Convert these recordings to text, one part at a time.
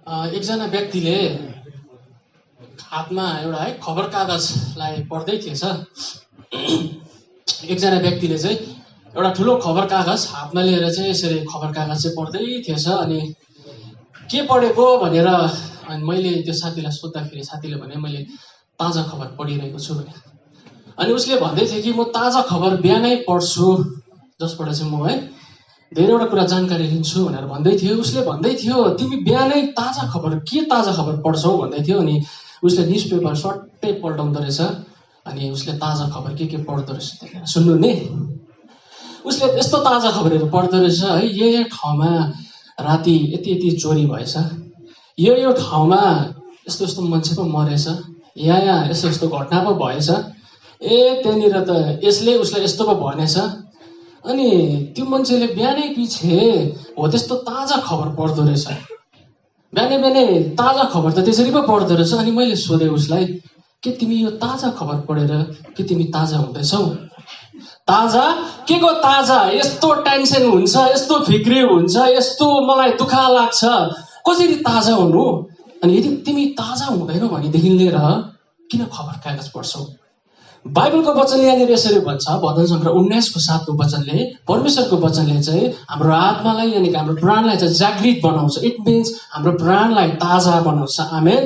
एकजना व्यक्तिले हातमा एउटा खबर कागजलाई पढ्दै थिएछ। एकजना व्यक्तिले चाहिँ एउटा ठुलो खबर कागज हातमा लिएर चाहिँ यसरी खबर कागज चाहिँ पढ्दै थिएछ। अनि के पढेको भनेर मैले त्यो साथीलाई सोद्धाखेरि साथीले भने मैले ताजा खबर पढिरहेको छु भने। अनि उसले भन्दै थियो कि म ताजा खबर बिहानै पढ्छु, जसबाट चाहिँ म धेरैवटा कुरा जानकारी लिन्छु भनेर भन्दै थियो। उसले भन्दै थियो तिमी बिहानै ताजा खबर पढ्छौ भन्दै थियो। अनि उसले न्युज पेपर सट्टै पल्टाउँदो रहेछ। अनि उसले ताजा खबर के पढ्दो रहेछ त्यहाँ सुन्नु नि। उसले यस्तो ताजा खबरहरू पढ्दो रहेछ है, यो ठाउँमा राति यति चोरी भएछ, यो ठाउँमा यस्तो मान्छे पो मरेछ, यहाँ यस्तो घटना पो भएछ, त्यहाँनिर त यसले उसलाई यस्तो पो भनेछ। अनि त्यो मान्छेले बिहानै पछि हो त्यस्तो ताजा खबर पढ्दो रहेछ। बिहानै ताजा खबर त त्यसरी पो पढ्दो रहेछ। अनि मैले सोधेँ उसलाई, के तिमी यो ताजा खबर पढेर के तिमी ताजा हुँदैछौ? ताजा के को ताजा? यस्तो टेन्सन हुन्छ, यस्तो फिक्री हुन्छ, यस्तो मलाई दुःख लाग्छ, कसरी ताजा हुनु? अनि यदि तिमी ताजा हुँदैनौ भनेदेखि लिएर किन खबर कागज पढ्छौ? बाइबलको वचनले यहाँनिर यसरी भन्छ, भजन सङ्ग्रह 19:7 वचनले, परमेश्वरको वचनले चाहिँ हाम्रो आत्मालाई यानि हाम्रो प्राणलाई चाहिँ जागृत बनाउँछ। इट मिन्स हाम्रो प्राणलाई ताजा बनाउँछ। आमेन।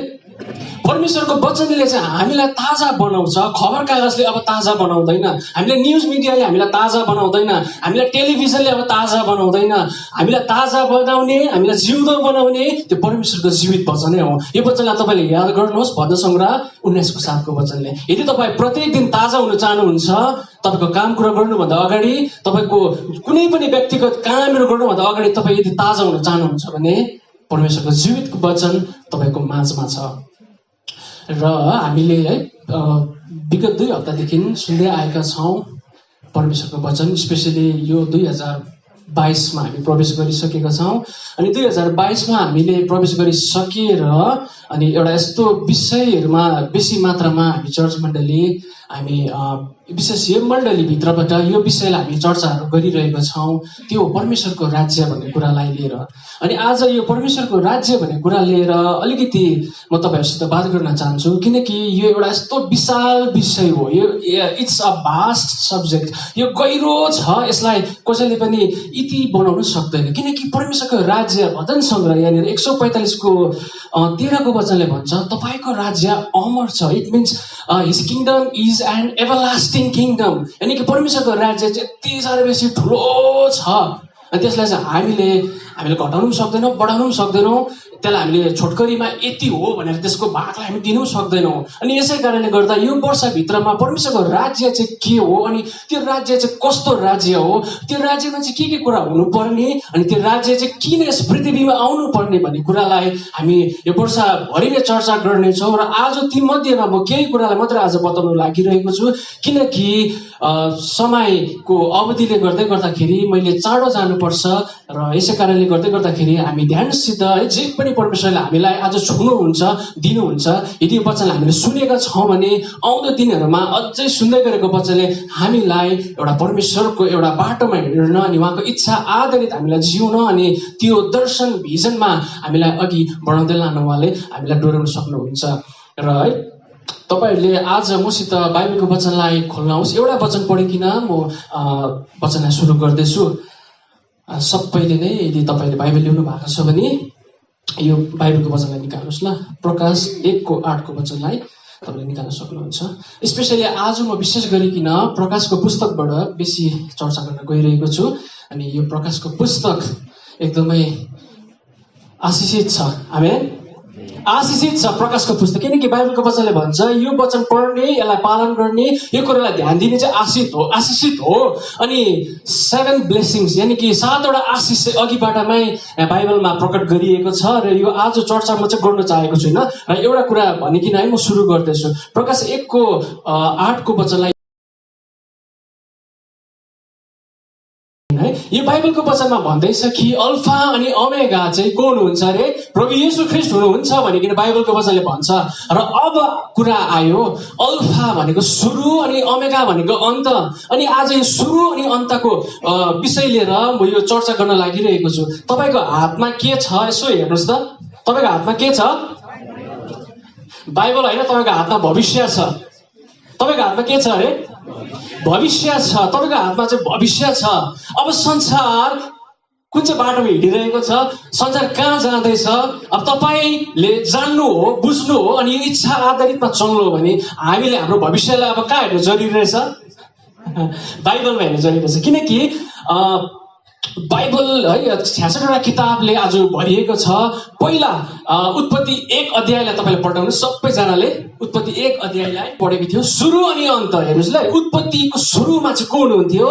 परमेश्वरको वचनले चाहिँ हामीलाई ताजा बनाउँछ। खबर कागजले अब ताजा बनाउँदैन, हामीलाई न्युज मिडियाले हामीलाई ताजा बनाउँदैन, हामीलाई टेलिभिजनले अब ताजा बनाउँदैन। हामीलाई ताजा बनाउने, हामीलाई जिउँदो बनाउने त्यो परमेश्वरको जीवित वचनै हो। यो वचनलाई तपाईँले याद गर्नुहोस्, भजन सङ्ग्रह 19:7 वचनले। यदि तपाईँ प्रत्येक दिन ताजा हुन चाहनुहुन्छ, तपाईँको काम कुरा गर्नुभन्दा अगाडि, तपाईँको कुनै पनि व्यक्तिगत कामहरू गर्नुभन्दा अगाडि तपाईँ यदि ताजा हुन चाहनुहुन्छ भने परमेश्वरको जीवित वचन तपाईँको माझमा छ। र हामीले विगत 2 हप्तादेखि सुन्दै आएका छौँ परमेश्वरको वचन। स्पेसली यो 2022 हामी प्रवेश गरिसकेका छौँ। अनि 2022 हामीले प्रवेश गरिसकेर अनि एउटा यस्तो विषयहरूमा बेसी मात्रामा हामी चर्च मण्डली हामी विशेष यो मण्डलीभित्रबाट यो विषयलाई हामी चर्चाहरू गरिरहेका छौँ। त्यो परमेश्वरको राज्य भन्ने कुरालाई लिएर। अनि आज यो परमेश्वरको राज्य भन्ने कुरा लिएर अलिकति म तपाईँहरूसित बात गर्न चाहन्छु, किनकि यो एउटा यस्तो विशाल विषय हो। यो इट्स अ भास्ट सब्जेक्ट। यो गहिरो छ, यसलाई कसैले पनि इति बनाउन सक्दैन। किनकि परमेश्वरको राज्य, भजन सङ्ग्रह यहाँनिर 145:13 वचनले भन्छ तपाईँको राज्य अमर छ। It means his kingdom is an everlasting kingdom. यानि कि परमेश्वरको राज्य चाहिँ यति साह्रो बेसी ठुलो छ। अनि त्यसलाई चाहिँ हामीले घटाउनु पनि सक्दैनौँ, बढाउनु पनि सक्दैनौँ। त्यसलाई हामीले छोटकरीमा यति हो भनेर त्यसको भागलाई हामी दिनु सक्दैनौँ। अनि यसै कारणले गर्दा यो वर्षभित्रमा परमेश्वरको राज्य चाहिँ के हो, अनि त्यो राज्य चाहिँ कस्तो राज्य हो, त्यो राज्यमा चाहिँ के कुरा हुनुपर्ने, अनि त्यो राज्य चाहिँ किन यस पृथ्वीमा आउनुपर्ने भन्ने कुरालाई हामी यो वर्षभरि नै चर्चा गर्नेछौँ। र आज ती मध्येमा म केही कुरालाई मात्रै आज बताउन लागिरहेको छु, किनकि समयको अवधिले गर्दाखेरि मैले चाँडो जानुपर्छ। र यसै कारणले गर्दाखेरि हामी ध्यानसित जे पनि परमेश्वरले हामीलाई आज छुनुहुन्छ, दिनुहुन्छ, यदि यो वचनलाई हामीले सुनेका छौँ भने आउँदो दिनहरूमा अझै सुन्दै गरेको वचनले हामीलाई एउटा परमेश्वरको एउटा बाटोमा हिँड्न अनि उहाँको इच्छा आधारित हामीलाई जिउन अनि त्यो दर्शन भिजनमा हामीलाई अघि बढाउँदै लान उहाँले हामीलाई डोर्याउन सक्नुहुन्छ। र तपाईँहरूले आज मसित बाइबलको वचनलाई खोल्नुहोस्। एउटा वचन पढिकन म वचनलाई सुरु गर्दैछु। सबैले नै यदि तपाईँले बाइबल ल्याउनु भएको छ भने यो बाइबलको वचनलाई निकाल्नुहोस् ल। प्रकाश 1:8 वचनलाई तपाईँले निकाल्न सक्नुहुन्छ। स्पेसली आज म विशेष गरिकन प्रकाशको पुस्तकबाट बेसी चर्चा गर्न गइरहेको छु। अनि यो प्रकाशको पुस्तक एकदमै आशिषित छ। आमेन। आशिषित छ प्रकाशको पुस्तक, किनकि बाइबलको वचनले भन्छ यो वचन पढ्ने, यसलाई पालन गर्ने, यो कुरालाई ध्यान दिने चाहिँ आशिषित हो। अनि 7 ब्लेसिङ्स यानि कि 7वटा आशिष अघिबाटमै बाइबलमा प्रकट गरिएको छ। र यो आज चर्चा म चाहिँ गर्न चाहेको छुइनँ। र एउटा कुरा भनिकन म सुरु गर्दैछु। प्रकाश 1:8 वचनलाई यो बाइबलको वचनमा भन्दैछ कि अल्फा अनि ओमेगा चाहिँ को हुनुहुन्छ अरे? प्रभु येशू ख्रीष्ट हुनुहुन्छ भनिकन बाइबलको वचनले भन्छ। र अब कुरा आयो, अल्फा भनेको सुरु अनि ओमेगा भनेको अन्त। अनि आज यो सुरु अनि अन्तको विषय लिएर म यो चर्चा गर्न लागिरहेको छु। तपाईँको हातमा के छ यसो हेर्नुहोस् त। तपाईँको हातमा के छ? बाइबल होइन, तपाईँको हातमा भविष्य छ। तपाईँको हातमा के छ अरे? भविष्य छ। तपाईँको हातमा चाहिँ भविष्य छ। अब संसार कुन चाहिँ बाटोमा हिँडिरहेको छ, संसार कहाँ जाँदैछ, अब तपाईँले जान्नु हो, बुझ्नु हो अनि यो इच्छा आधारितमा चल्नु हो भने हामीले हाम्रो भविष्यलाई अब कहाँ हेर्नु जरुरी रहेछ? बाइबलमा हेर्नु जरुरी रहेछ। किनकि बाइबल है 66वटा किताबले आज भरिएको छ। पहिला उत्पत्ति 1 अध्यायलाई तपाईँले पढ्नु, सबैजनाले उत्पत्ति 1 अध्यायलाई पढेको थियो, सुरु अनि अन्त। हेर्नुहोस् ल, उत्पत्तिको सुरुमा चाहिँ को हुनुहुन्थ्यो?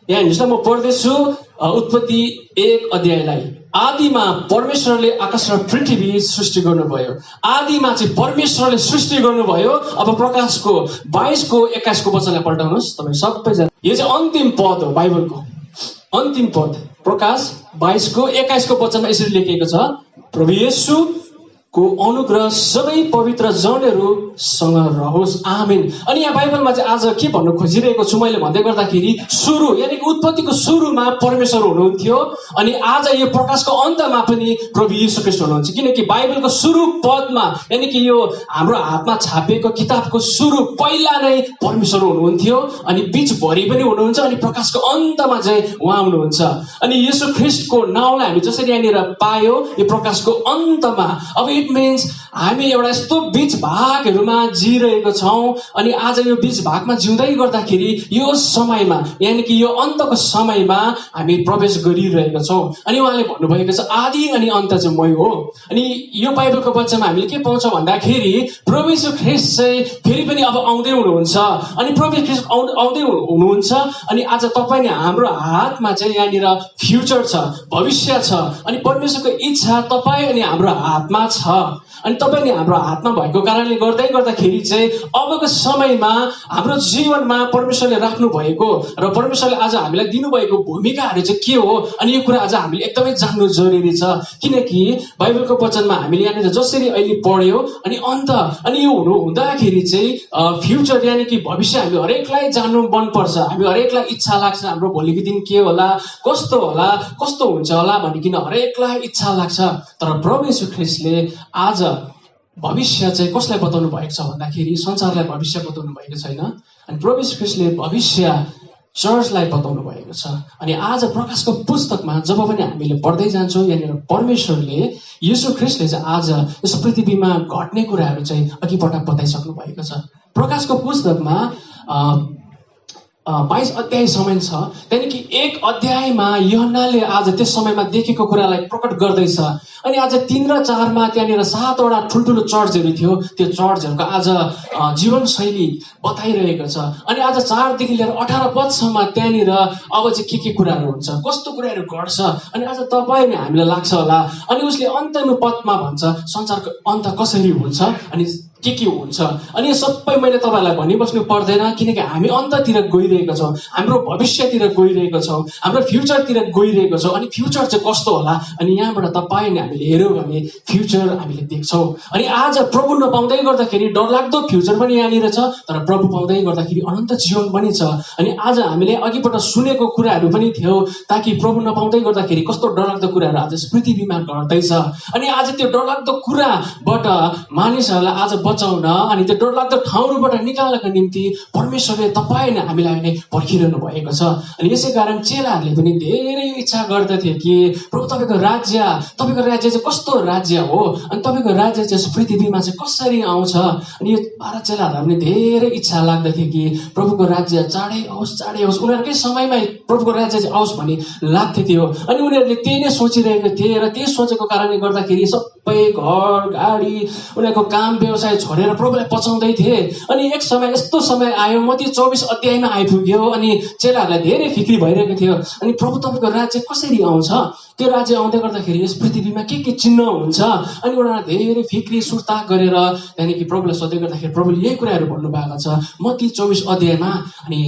यहाँ हेर्नुहोस् ल, म पढ्दैछु उत्पत्ति 1 अध्यायलाई। आदिमा परमेश्वरले आकाश र पृथ्वी सृष्टि गर्नुभयो। आदिमा चाहिँ परमेश्वरले सृष्टि गर्नुभयो। अब प्रकाशको 22:21 वचनलाई पल्टाउनुहोस् तपाईँ सबैजना। यो चाहिँ अन्तिम पद हो बाइबलको, अन्तिम पद। प्रकाश 22:21 वचनमा यसरी लेखिएको छ, प्रभु येशूको अनुग्रह सबै पवित्र जनहरूसँग रहोस्, आमेन। अनि यहाँ बाइबलमा चाहिँ आज के भन्नु खोजिरहेको छु मैले भन्दै गर्दाखेरि, सुरु यानि कि उत्पत्तिको सुरुमा परमेश्वर हुनुहुन्थ्यो अनि आज यो प्रकाशको अन्तमा पनि प्रभु येशू ख्रीष्ट हुनुहुन्छ। किनकि बाइबलको सुरु पदमा यानि कि यो हाम्रो हातमा छापिएको किताबको सुरु पहिला नै परमेश्वर हुनुहुन्थ्यो अनि बीचभरि पनि हुनुहुन्छ अनि प्रकाशको अन्तमा चाहिँ उहाँ हुनुहुन्छ। अनि येशू ख्रीष्टको नाउँलाई हामी जसरी यहाँनिर पायो यो प्रकाशको अन्तमा, अब इट मिन्स हामी एउटा यस्तो बीच भागहरूमा जिरहेको छौँ अनि आज यो बीच भागमा जिउँदै गर्दाखेरि यो समयमा यानि कि यो अन्तको समयमा हामी प्रवेश गरिरहेका छौँ। अनि उहाँले भन्नुभएको छ आदि अनि अन्त चाहिँ मै हो। अनि यो बाइबलको वचनमा हामीले के पाउँछौँ भन्दाखेरि प्रभु येशू ख्रीष्ट चाहिँ फेरि पनि अब आउँदै हुनुहुन्छ अनि प्रभु येशू ख्रीष्ट आउँदै हुनुहुन्छ। अनि आज तपाईँ नि हाम्रो हातमा चाहिँ यहाँनिर फ्युचर छ, भविष्य छ अनि परमेश्वरको इच्छा तपाईँ अनि हाम्रो हातमा छ। अनि तपाईँ नि हाम्रो हातमा भएको कारणले गर्दाखेरि चाहिँ अबको समयमा हाम्रो जीवनमा परमेश्वरले राख्नु भएको र परमेश्वरले आज हामीलाई दिनुभएको भूमिकाहरू चाहिँ के हो अनि यो कुरा आज हामीले एकदमै जान्नु जरुरी छ। किनकि बाइबलको वचनमा हामीले यहाँनिर जसरी अहिले पढ्यो अनि अन्त अनि यो हुँदाखेरि चाहिँ फ्युचर यानि कि भविष्य हामी हरेकलाई जान्नु मनपर्छ, हामी हरेकलाई इच्छा लाग्छ हाम्रो भोलिको दिन के होला, कस्तो होला, कस्तो हुन्छ होला भनिकन हरेकलाई इच्छा लाग्छ। तर प्रभु येशू ख्रीष्टले आज भविष्य चाहिँ कसलाई बताउनु भएको छ भन्दाखेरि संसारलाई भविष्य बताउनु भएको छैन। अनि प्रभु येशू ख्रीष्टले भविष्य चर्चलाई बताउनु भएको छ। अनि आज प्रकाशको पुस्तकमा जब पनि हामीले पढ्दै जान्छौँ यहाँनिर परमेश्वरले येशू ख्रीष्टले चाहिँ आज यस पृथ्वीमा घट्ने कुराहरू चाहिँ अघिबाट बताइसक्नु भएको छ। प्रकाशको पुस्तकमा 22 अध्यायसम्म छ। त्यहाँदेखि 1 अध्यायमा यूहन्नाले आज त्यस समयमा देखेको कुरालाई प्रकट गर्दैछ। अनि आज 3 र 4 मा त्यहाँनिर 7वटा ठुल्ठुलो चर्चहरू थियो, त्यो चर्चहरूको आज जीवनशैली बताइरहेको छ। अनि आज 4 देखि लिएर 18 पदसम्म त्यहाँनिर अब चाहिँ के कुराहरू हुन्छ, कस्तो कुराहरू घट्छ अनि आज तपाईँ नै हामीलाई लाग्छ होला। अनि उसले अन्तिम पदमा भन्छ संसारको अन्त कसरी हुन्छ अनि के हुन्छ। अनि यो सबै मैले तपाईँलाई भनिबस्नु पर्दैन किनकि हामी अन्ततिर गइरहेको छौँ, हाम्रो भविष्यतिर गइरहेको छौँ, हाम्रो फ्युचरतिर गइरहेको छौँ। अनि फ्युचर चाहिँ कस्तो होला अनि यहाँबाट तपाईँले हामीले हेऱ्यौँ भने फ्युचर हामीले देख्छौँ। अनि आज प्रभु नपाउँदै गर्दाखेरि डरलाग्दो फ्युचर पनि यहाँनिर छ, तर प्रभु पाउँदै गर्दाखेरि अनन्त जीवन पनि छ। अनि आज हामीले अघिबाट सुनेको कुराहरू पनि थियो ताकि प्रभु नपाउँदै गर्दाखेरि कस्तो डरलाग्दो कुराहरू आज पृथ्वीमा घट्दैछ। अनि आज त्यो डरलाग्दो कुराबाट मानिसहरूलाई आज बचाउन अनि त्यो डरलाग्दो ठाउँबाट निकाल्नको निम्ति परमेश्वरले तपाईँ नै हामीलाई नै पर्खिरहनु भएको छ। अनि यसै कारण चेलाहरूले पनि धेरै इच्छा गर्दथे कि प्रभु तपाईँको राज्य चाहिँ कस्तो राज्य हो अनि तपाईँको राज्य चाहिँ पृथ्वीमा चाहिँ कसरी आउँछ। अनि यो 12 चेलाहरूलाई पनि धेरै इच्छा लाग्दथे कि प्रभुको राज्य चाँडै आओस् उनीहरूकै समयमा प्रभुको राज्य चाहिँ आओस् भन्ने लाग्थ्यो। अनि उनीहरूले त्यही नै सोचिरहेको थिए र त्यही सोचेको कारणले गर्दाखेरि सबै घर गाडी उनीहरूको काम व्यवसाय छोडेर प्रभुलाई पचाउँदै थिए। अनि एक समय यस्तो समय आयो मत्ती 24 अध्यायमा आइपुग्यो अनि चेलाहरूलाई धेरै फिक्री भइरहेको थियो अनि प्रभु तपाईँको राज्य कसरी आउँछ, त्यो राज्य आउँदै गर्दाखेरि यस पृथ्वीमा के चिन्ह हुन्छ। अनि उनीहरूले धेरै फिक्री सुर्ता गरेर त्यहाँदेखि प्रभुलाई सोध्दै गर्दाखेरि प्रभुले यही कुराहरू भन्नुभएको छ मत्ती 24 अध्यायमा। अनि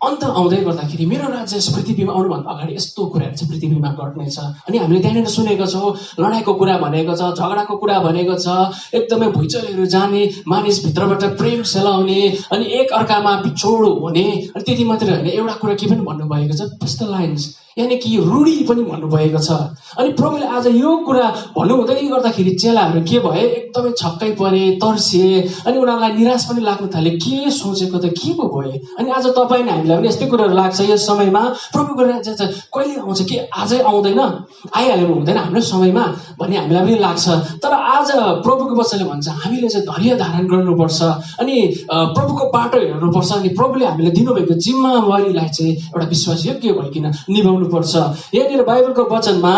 अन्त आउँदै गर्दाखेरि मेरो राज्य यस पृथ्वीमा आउनुभन्दा अगाडि यस्तो कुराहरू चाहिँ पृथ्वीमा घट्नेछ। अनि हामीले त्यहाँनिर सुनेको छौँ लडाइँको कुरा भनेको छ, झगडाको कुरा भनेको छ, एकदमै भुइँचालोहरू मानिसहरू जाने, मानिसभित्रबाट प्रेम सेलाउने अनि एक अर्कामा बिछोड हुने। अनि त्यति मात्रै होइन, एउटा कुरा के पनि भन्नुभएको छ, पेस्टलाइन्स, यानि कि रुडी पनि भन्नुभएको छ। अनि प्रभुले आज यो कुरा भन्नुहुँदै गर्दाखेरि चेलाहरू के भए, एकदमै छक्कै परे, तर्सिए अनि उनीहरूलाई निराश पनि लाग्न थाले। के सोचेको त के पो भयो। अनि आज तपाईँ हामीलाई पनि यस्तै कुराहरू लाग्छ, यस समयमा प्रभुको राज्य चाहिँ कहिले आउँछ, के आजै आउँदैन, आइहाल्नु हुँदैन हाम्रो समयमा भन्ने हामीलाई पनि लाग्छ। तर आज प्रभुको वचनले भन्छ हामीले चाहिँ धैर्य धारण गर्नुपर्छ अनि प्रभुको बाटो हेर्नुपर्छ अनि प्रभुले हामीले दिनुभएको जिम्मेवारीलाई चाहिँ एउटा विश्वासयोग्य भइकन निभाउनु पर्छ। यहाँनिर बाइबलको वचनमा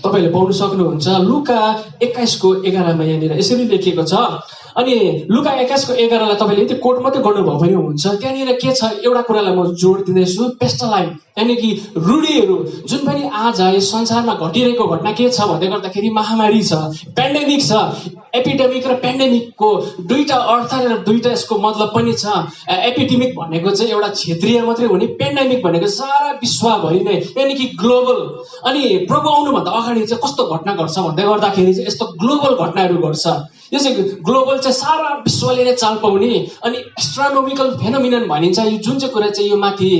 तपाईले पाउन सक्नुहुन्छ लुका 21:11 यहाँनिर यसरी लेखिएको छ। अनि लुका 21:11 तपाईले यति कोट मात्रै गर्नुभयो भने हुन्छ। त्यहाँनिर के छ, एउटा कुरालाई म जोड दिँदैछु, पेस्टलाइन यानि कि रुडीहरू जुन पनि आज यस संसारमा घटिरहेको घटना के छ भन्दै गर्दाखेरि महामारी छ, पेन्डेमिक छ। एपिडेमिक र पेन्डेमिकको दुईटा अर्थ र दुईटा यसको मतलब पनि छ। एपिडेमिक भनेको चाहिँ एउटा क्षेत्रीय मात्रै हुने, पेन्डेमिक भनेको सारा विश्वभरि नै यानि कि ग्लोबल। अनि प्रभु आउनुभन्दा अगाडि चाहिँ कस्तो घटना घट्छ भन्दै गर्दाखेरि चाहिँ यस्तो ग्लोबल घटनाहरू घट्छ। यो चाहिँ ग्लोबल चाहिँ सारा विश्वले नै चाल पाउने अनि एस्ट्रोनोमिकल फेनोमिनन भनिन्छ। यो जुन चाहिँ कुरा चाहिँ यो माथि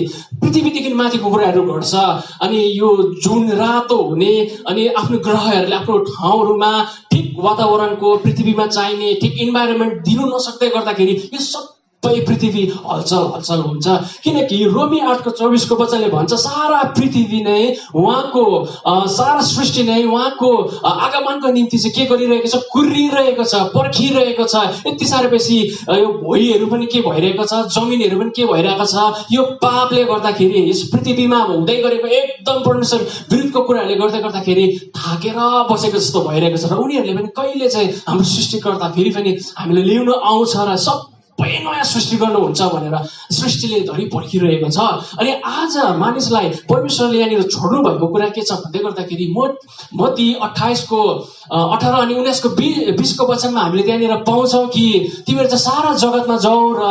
पृथ्वीदेखि माथिको कुराहरू घट्छ। अनि यो जुन रातो हुने अनि आफ्नो ग्रहहरूले आफ्नो ठाउँहरूमा ठिक वातावरणको पृथ्वीमा चाहिने ठिक इन्भाइरोमेन्ट दिनु नसक्दै गर्दाखेरि यो सबै पृथ्वी हलचल हलचल हुन्छ। किनकि रोमी 8:24 को वचनले भन्छ सारा पृथ्वी नै उहाँको सारा सृष्टि नै उहाँको आगमनको निम्ति चाहिँ के गरिरहेको छ, कुरिरहेको छ, पर्खिरहेको छ। यति साह्रो बेसी यो भुइँहरू पनि के भइरहेको छ, जमिनहरू पनि के भइरहेको छ, यो पापले गर्दाखेरि यस पृथ्वीमा हुँदै गरेको एकदम परमेश्वर विरुद्धको कुराहरूले गर्दाखेरि थाकेर बसेको जस्तो भइरहेको छ। र उनीहरूले पनि कहिले चाहिँ हाम्रो सृष्टिकर्ता फेरि पनि हामीले ल्याउन आउँछ र सबै नयाँ सृष्टि गर्नुहुन्छ भनेर सृष्टिले धरि पर्खिरहेको छ। अनि आज मानिसलाई परमेश्वरले यहाँनिर छोड्नु भएको कुरा के छ भन्दै गर्दाखेरि मत्ती 28:18 अनि 19:20 को वचनमा हामीले त्यहाँनिर पाउँछौँ कि तिमीहरू चाहिँ सारा जगतमा जाऊ र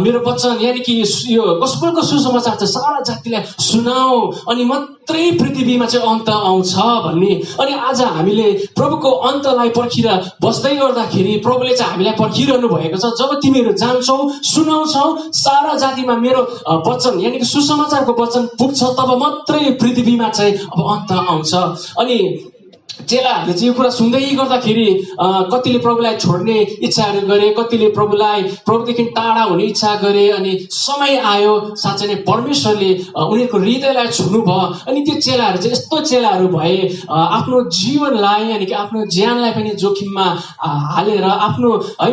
मेरो वचन यानि कि यो गोस्पेलको सुसमाचार चाहिँ सारा जातिलाई सुनाऊ अनि मात्रै पृथ्वीमा चाहिँ अन्त आउँछ भन्ने। अनि आज हामीले प्रभुको अन्तलाई पर्खिर बस्दै गर्दाखेरि प्रभुले चाहिँ हामीलाई पर्खिरहनु भएको छ। जब तिमीहरू जान्छौ, सुनाउँछौ सारा जातिमा मेरो वचन यानि कि सुसमाचारको वचन पुग्छ, तब मात्रै पृथ्वीमा चाहिँ अब अन्त आउँछ। अनि चेलाहरूले चाहिँ यो कुरा सुन्दै गर्दाखेरि कतिले प्रभुलाई छोड्ने इच्छाहरू गरे, कतिले प्रभुदेखि टाढा हुने इच्छा गरे। अनि समय आयो साँच्चै नै परमेश्वरले उनीहरूको हृदयलाई छुनु भयो। अनि त्यो चेलाहरू चाहिँ यस्तो चेलाहरू भए आफ्नो जीवनलाई यानि कि आफ्नो ज्यानलाई पनि जोखिममा हालेर आफ्नो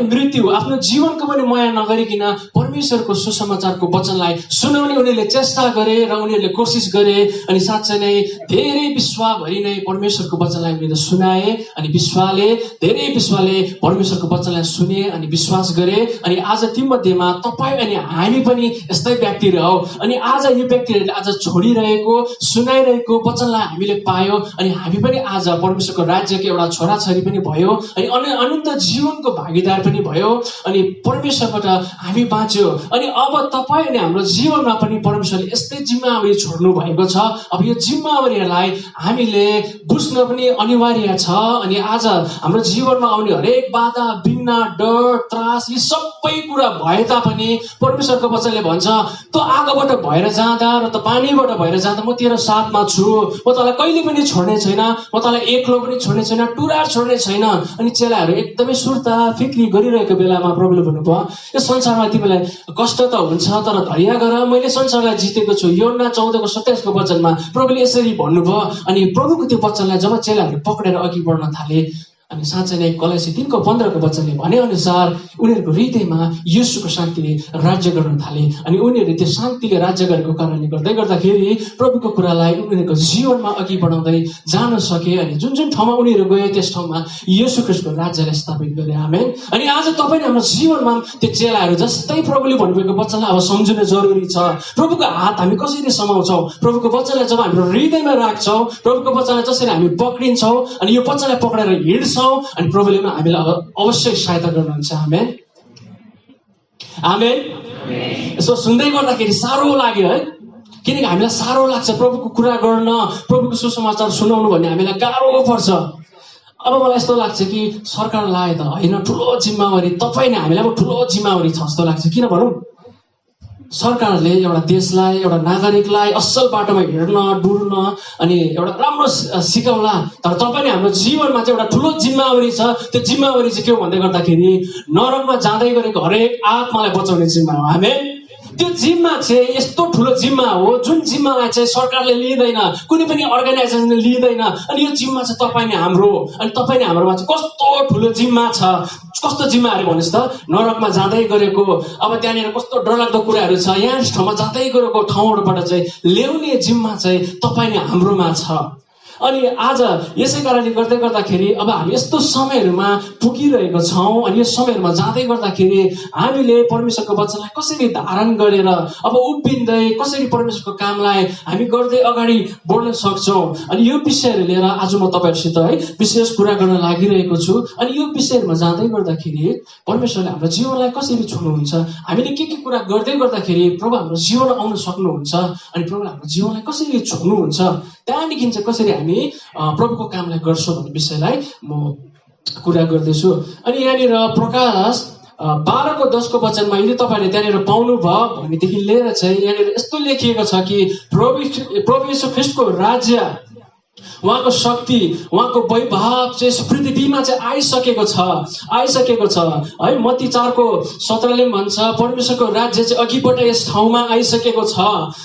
मृत्यु आफ्नो जीवनको पनि माया नगरिकन परमेश्वरको सुसमाचारको वचनलाई सुनाउने उनीहरूले चेष्टा गरे र उनीहरूले कोसिस गरे। अनि साँच्चै नै धेरै विश्वभरि नै परमेश्वरको वचनलाई सुनाए अनि धेरै विश्वले परमेश्वरको वचनलाई सुने अनि विश्वास गरे। अनि आज ती मध्येमा तपाईँ अनि हामी पनि यस्तै व्यक्तिहरू हौ। अनि आज यो व्यक्तिहरूले आज छोडिरहेको सुनाइरहेको वचनलाई हामीले पायौँ अनि हामी पनि आज परमेश्वरको राज्यको एउटा छोराछोरी पनि भयो अनि अनन्त जीवनको भागीदार पनि भयो अनि परमेश्वरबाट हामी बाँच्यो। अनि अब तपाईँ अनि हाम्रो जीवनमा पनि परमेश्वरले यस्तै जिम्मेवारी छोड्नु भएको छ। अब यो जिम्मेवारीलाई हामीले बुझ्न पनि अनिवार्य छ। अनि आज हाम्रो जीवनमा आउने हरेक बाधा बिघ्न डर त्रास यी सबै कुरा भए तापनि परमेश्वरको वचनले भन्छ त आगोबाट भएर जाँदा र त पानीबाट भएर जाँदा म तेरो साथमा छु, म तँलाई कहिले पनि छोड्ने छैन, म तँलाई एक्लो पनि छोड्ने छैन, टुरार छोड्ने छैन। अनि चेलाहरू एकदमै सुर्ता फिक्री गरिरहेको बेलामा प्रभुले भन्नुभयो यो संसारमा तिमीलाई कष्ट त हुन्छ तर धैर्य गर, मैले संसारलाई जितेको छु। योना 14:27 को वचनमा प्रभुले यसरी भन्नुभयो। अनि प्रभुको त्यो वचनलाई जब चेलाहरूले पक्रेर अघि बढ्न थाले अनि साँच्चै नै कलसी 3:15 को वचनले भने अनुसार उनीहरूको हृदयमा येशूको शान्तिले राज्य गर्न थाले। अनि उनीहरूले त्यो शान्तिले राज्य गरेको कारणले गर्दाखेरि प्रभुको कुरालाई उनीहरूको जीवनमा अघि बढाउँदै जान सके। अनि जुन जुन ठाउँमा उनीहरू गए त्यस ठाउँमा येशू ख्रीष्टको राज्यलाई स्थापित गरे। आमेन। अनि आज तपाईँ हाम्रो जीवनमा त्यो चेलाहरू जस्तै प्रभुले भन्नुभएको वचनलाई अब सम्झिनु जरुरी छ। प्रभुको हात हामी कसरी समाउँछौँ, प्रभुको वचनलाई जब हाम्रो हृदयमा राख्छौँ, प्रभुको वचनलाई जसरी हामी पक्रिन्छौँ अनि यो वचनलाई पक्रेर हिँड्छौँ अनि प्रभुले हामीलाई अवश्य सहायता गर्नुहुन्छ। आमेन आमेन। यसो सुन्दै गर्दाखेरि साह्रो लाग्यो है, किनकि हामीलाई साह्रो लाग्छ प्रभुको कुरा गर्न, प्रभुको सुसमाचार सुनाउनु भन्ने हामीलाई गाह्रो पर्छ। अब मलाई यस्तो लाग्छ कि सरकारलाई त होइन ठुलो जिम्मेवारी तपाईँ नै हामीलाई अब ठुलो जिम्मेवारी छ जस्तो लाग्छ। किन भनौँ, सरकारले एउटा देशलाई एउटा नागरिकलाई असल बाटोमा हिँड्न डुल्न अनि एउटा राम्रो सिकाउला। तर तपाईँले हाम्रो जीवनमा चाहिँ एउटा ठुलो जिम्मेवारी छ। त्यो जिम्मेवारी चाहिँ के हो भन्दै गर्दाखेरि नरकमा जाँदै गरेको हरेक आत्मालाई बचाउने जिम्मा हो। हामी त्यो जिम्मा चाहिँ यस्तो ठुलो जिम्मा हो जुन जिम्मालाई चाहिँ सरकारले लिँदैन, कुनै पनि अर्गनाइजेसनले लिँदैन। अनि यो जिम्मा चाहिँ तपाईँ नै हाम्रो अनि तपाईँ नै हाम्रोमा चाहिँ कस्तो ठुलो जिम्मा छ। कस्तो जिम्मा अरे भन्नुहोस् त, नरकमा जाँदै गरेको अब त्यहाँनिर कस्तो डरलाग्दो कुराहरू छ, यहाँ ठाउँमा जाँदै गरेको ठाउँहरूबाट चाहिँ ल्याउने जिम्मा चाहिँ तपाईँ नै हाम्रोमा छ। अनि आज यसै कारणले गर्दै गर्दाखेरि अब हामी यस्तो समयहरूमा पुगिरहेको छौँ अनि यो समयहरूमा जाँदै गर्दाखेरि हामीले परमेश्वरको वचनलाई कसरी धारण गरेर अब उभिँदै कसरी परमेश्वरको कामलाई हामी गर्दै अगाडि बढ्न सक्छौँ। अनि यो विषयहरू लिएर आज म तपाईँहरूसित है विशेष कुरा गर्न लागिरहेको छु। अनि यो विषयहरूमा जाँदै गर्दाखेरि परमेश्वरले हाम्रो जीवनलाई कसरी छुनुहुन्छ, हामीले के कुरा गर्दै गर्दाखेरि प्रभु हाम्रो जीवन आउन सक्नुहुन्छ अनि प्रभुले हाम्रो जीवनलाई कसरी छुनुहुन्छ, त्यहाँदेखि चाहिँ कसरी हामी प्रभुको कामलाई गर्छौँ भन्ने विषयलाई म कुरा गर्दैछु। अनि यहाँनिर प्रकाश 12:10 वचनमा यदि तपाईँले त्यहाँनिर पाउनुभयो भनेदेखि लिएर चाहिँ यहाँनिर यस्तो लेखिएको छ कि प्रभु येशू ख्रीष्टको राज्य, उहाँको शक्ति, उहाँको वैभव चाहिँ पृथ्वीमा चाहिँ आइसकेको छ है। मत्ती 4:17ले भन्छ परमेश्वरको राज्य चाहिँ अघिबाट यस ठाउँमा आइसकेको छ।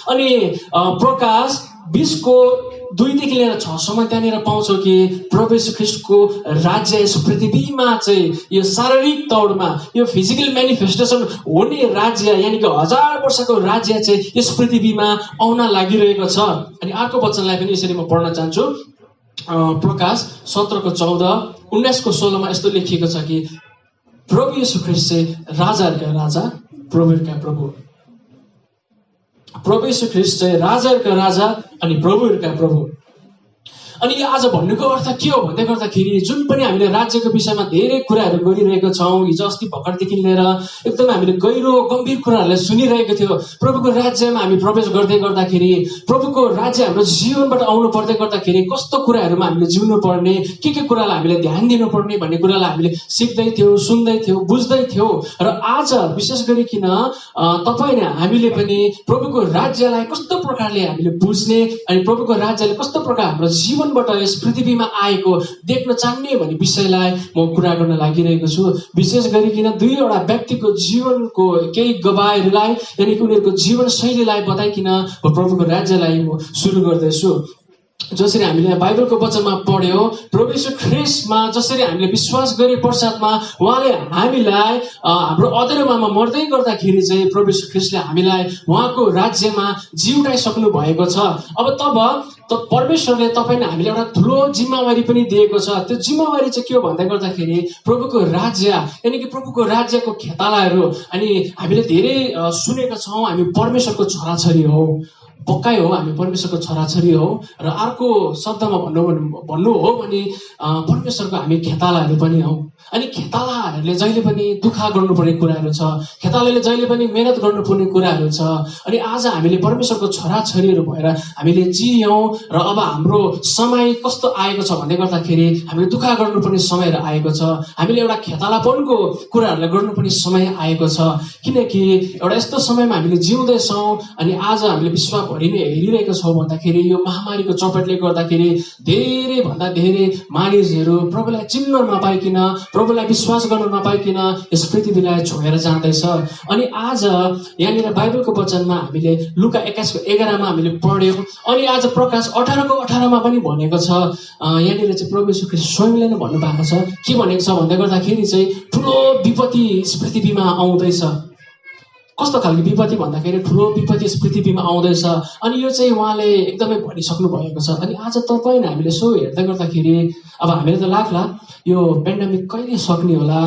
अनि प्रकाश 20:2देखि लिएर 6सम्म त्यहाँनिर पाउँछौँ कि प्रभु येशू ख्रीष्टको राज्य यस पृथ्वीमा चाहिँ यो शारीरिक तौरमा यो फिजिकल मेनिफेस्टेसन हुने राज्य यानि कि 1000 वर्षको राज्य चाहिँ यस पृथ्वीमा आउन लागिरहेको छ। अनि अर्को वचनलाई पनि यसरी म पढ्न चाहन्छु। प्रकाश 17:14, 19:16मा यस्तो लेखिएको छ कि प्रभु येशू ख्रीष्ट चाहिँ राजाहरूका राजा प्रभुहरूका प्रभु, प्रभु येशू ख्रीष्ट चाहिँ राजाहरूका राजा अनि प्रभुहरूका प्रभु। अनि आज भन्नुको अर्थ के हो भन्दै गर्दाखेरि जुन पनि हामीले राज्यको विषयमा धेरै कुराहरू गरिरहेको छौँ, हिजो अस्ति भर्खरदेखि लिएर एकदमै हामीले गहिरो गम्भीर कुराहरूलाई सुनिरहेको थियो। प्रभुको राज्यमा हामी प्रवेश गर्दै गर्दाखेरि प्रभुको राज्य हाम्रो जीवनबाट आउनु पर्दै गर्दाखेरि कस्तो कुराहरूमा हामीले जिउनु पर्ने, के कुरालाई हामीले ध्यान दिनुपर्ने भन्ने कुरालाई हामीले सिक्दै थियौँ, सुन्दै थियौँ, बुझ्दै थियौँ। र आज विशेष गरिकन तपाईँ हामीले पनि प्रभुको राज्यलाई कस्तो प्रकारले हामीले बुझ्ने अनि प्रभुको राज्यले कस्तो प्रकार हाम्रो जीवन यस पृथ्वीमा आएको देख्न चाहने भन्ने विषयलाई म कुरा गर्न लागिरहेको छु। विशेष गरिकन दुईवटा व्यक्तिको जीवनको केही गवाहीहरूलाई यानि कि उनीहरूको जीवन शैलीलाई बताइकन म प्रभुको राज्यलाई म सुरु गर्दैछु। जसरी हामीले बाइबलको वचनमा पढ्यौँ, प्रभु येशू ख्रीष्टमा जसरी हामीले विश्वास गरे पश्चातमा उहाँले हामीलाई हाम्रो अधर्ममा मर्दै गर्दाखेरि चाहिँ प्रभु येशू ख्रीष्टले हामीलाई उहाँको राज्यमा जिउटाइसक्नु भएको छ। अब तब परमेश्वरले तपाईँले हामीले एउटा ठुलो जिम्मेवारी पनि दिएको छ। त्यो जिम्मेवारी चाहिँ के हो भन्दै गर्दाखेरि प्रभुको राज्य यानि कि प्रभुको राज्यको खेतालाहरू। अनि हामीले धेरै सुनेका छौँ हामी परमेश्वरको छोराछोरी हौ, पक्कै हो हामी परमेश्वरको छोराछोरी हो। र अर्को शब्दमा भन्नु हो भने परमेश्वरको हामी खेतालाहरू पनि हौ। अनि खेतालाहरूले जहिले पनि दुःख गर्नुपर्ने कुराहरू छ, खेतालाले जहिले पनि मेहनत गर्नुपर्ने कुराहरू छ। अनि आज हामीले परमेश्वरको छोराछोरीहरू भएर हामीले जियौँ र अब हाम्रो समय कस्तो आएको छ भन्दै गर्दाखेरि हामीले दुःख गर्नुपर्ने समयहरू आएको छ, हामीले एउटा खेतालापनको कुराहरूलाई गर्नुपर्ने समय आएको छ। किनकि एउटा यस्तो समयमा हामीले जिउँदैछौँ अनि आज हामीले विश्वभरि नै हेरिरहेका छौँ भन्दाखेरि यो महामारीको चपेटले गर्दाखेरि धेरैभन्दा धेरै मानिसहरू प्रभुलाई चिन्न नपाइकन, प्रभुलाई विश्वास गर्न नपाइकन यस पृथ्वीलाई छोडेर जाँदैछ। अनि आज यहाँनिर बाइबलको वचनमा हामीले लुका 21:11मा हामीले पढ्यौँ। अनि आज प्रकाश 18:18मा पनि भनेको छ, यहाँनिर चाहिँ प्रभु येशू ख्रीष्ट स्वयंले नै भन्नुभएको छ। के भनेको छ भन्दै गर्दाखेरि चाहिँ ठुलो विपत्ति यस पृथ्वीमा आउँदैछ। कस्तो खालको विपत्ति भन्दाखेरि ठुलो विपत्ति यस पृथ्वीमा आउँदैछ। अनि यो चाहिँ उहाँले एकदमै भनिसक्नु भएको छ। अनि आज तपाईँ हामीले सो हेर्दै गर्दाखेरि अब हामीले त लाग्ला यो पेन्डेमिक कहिले सक्ने होला,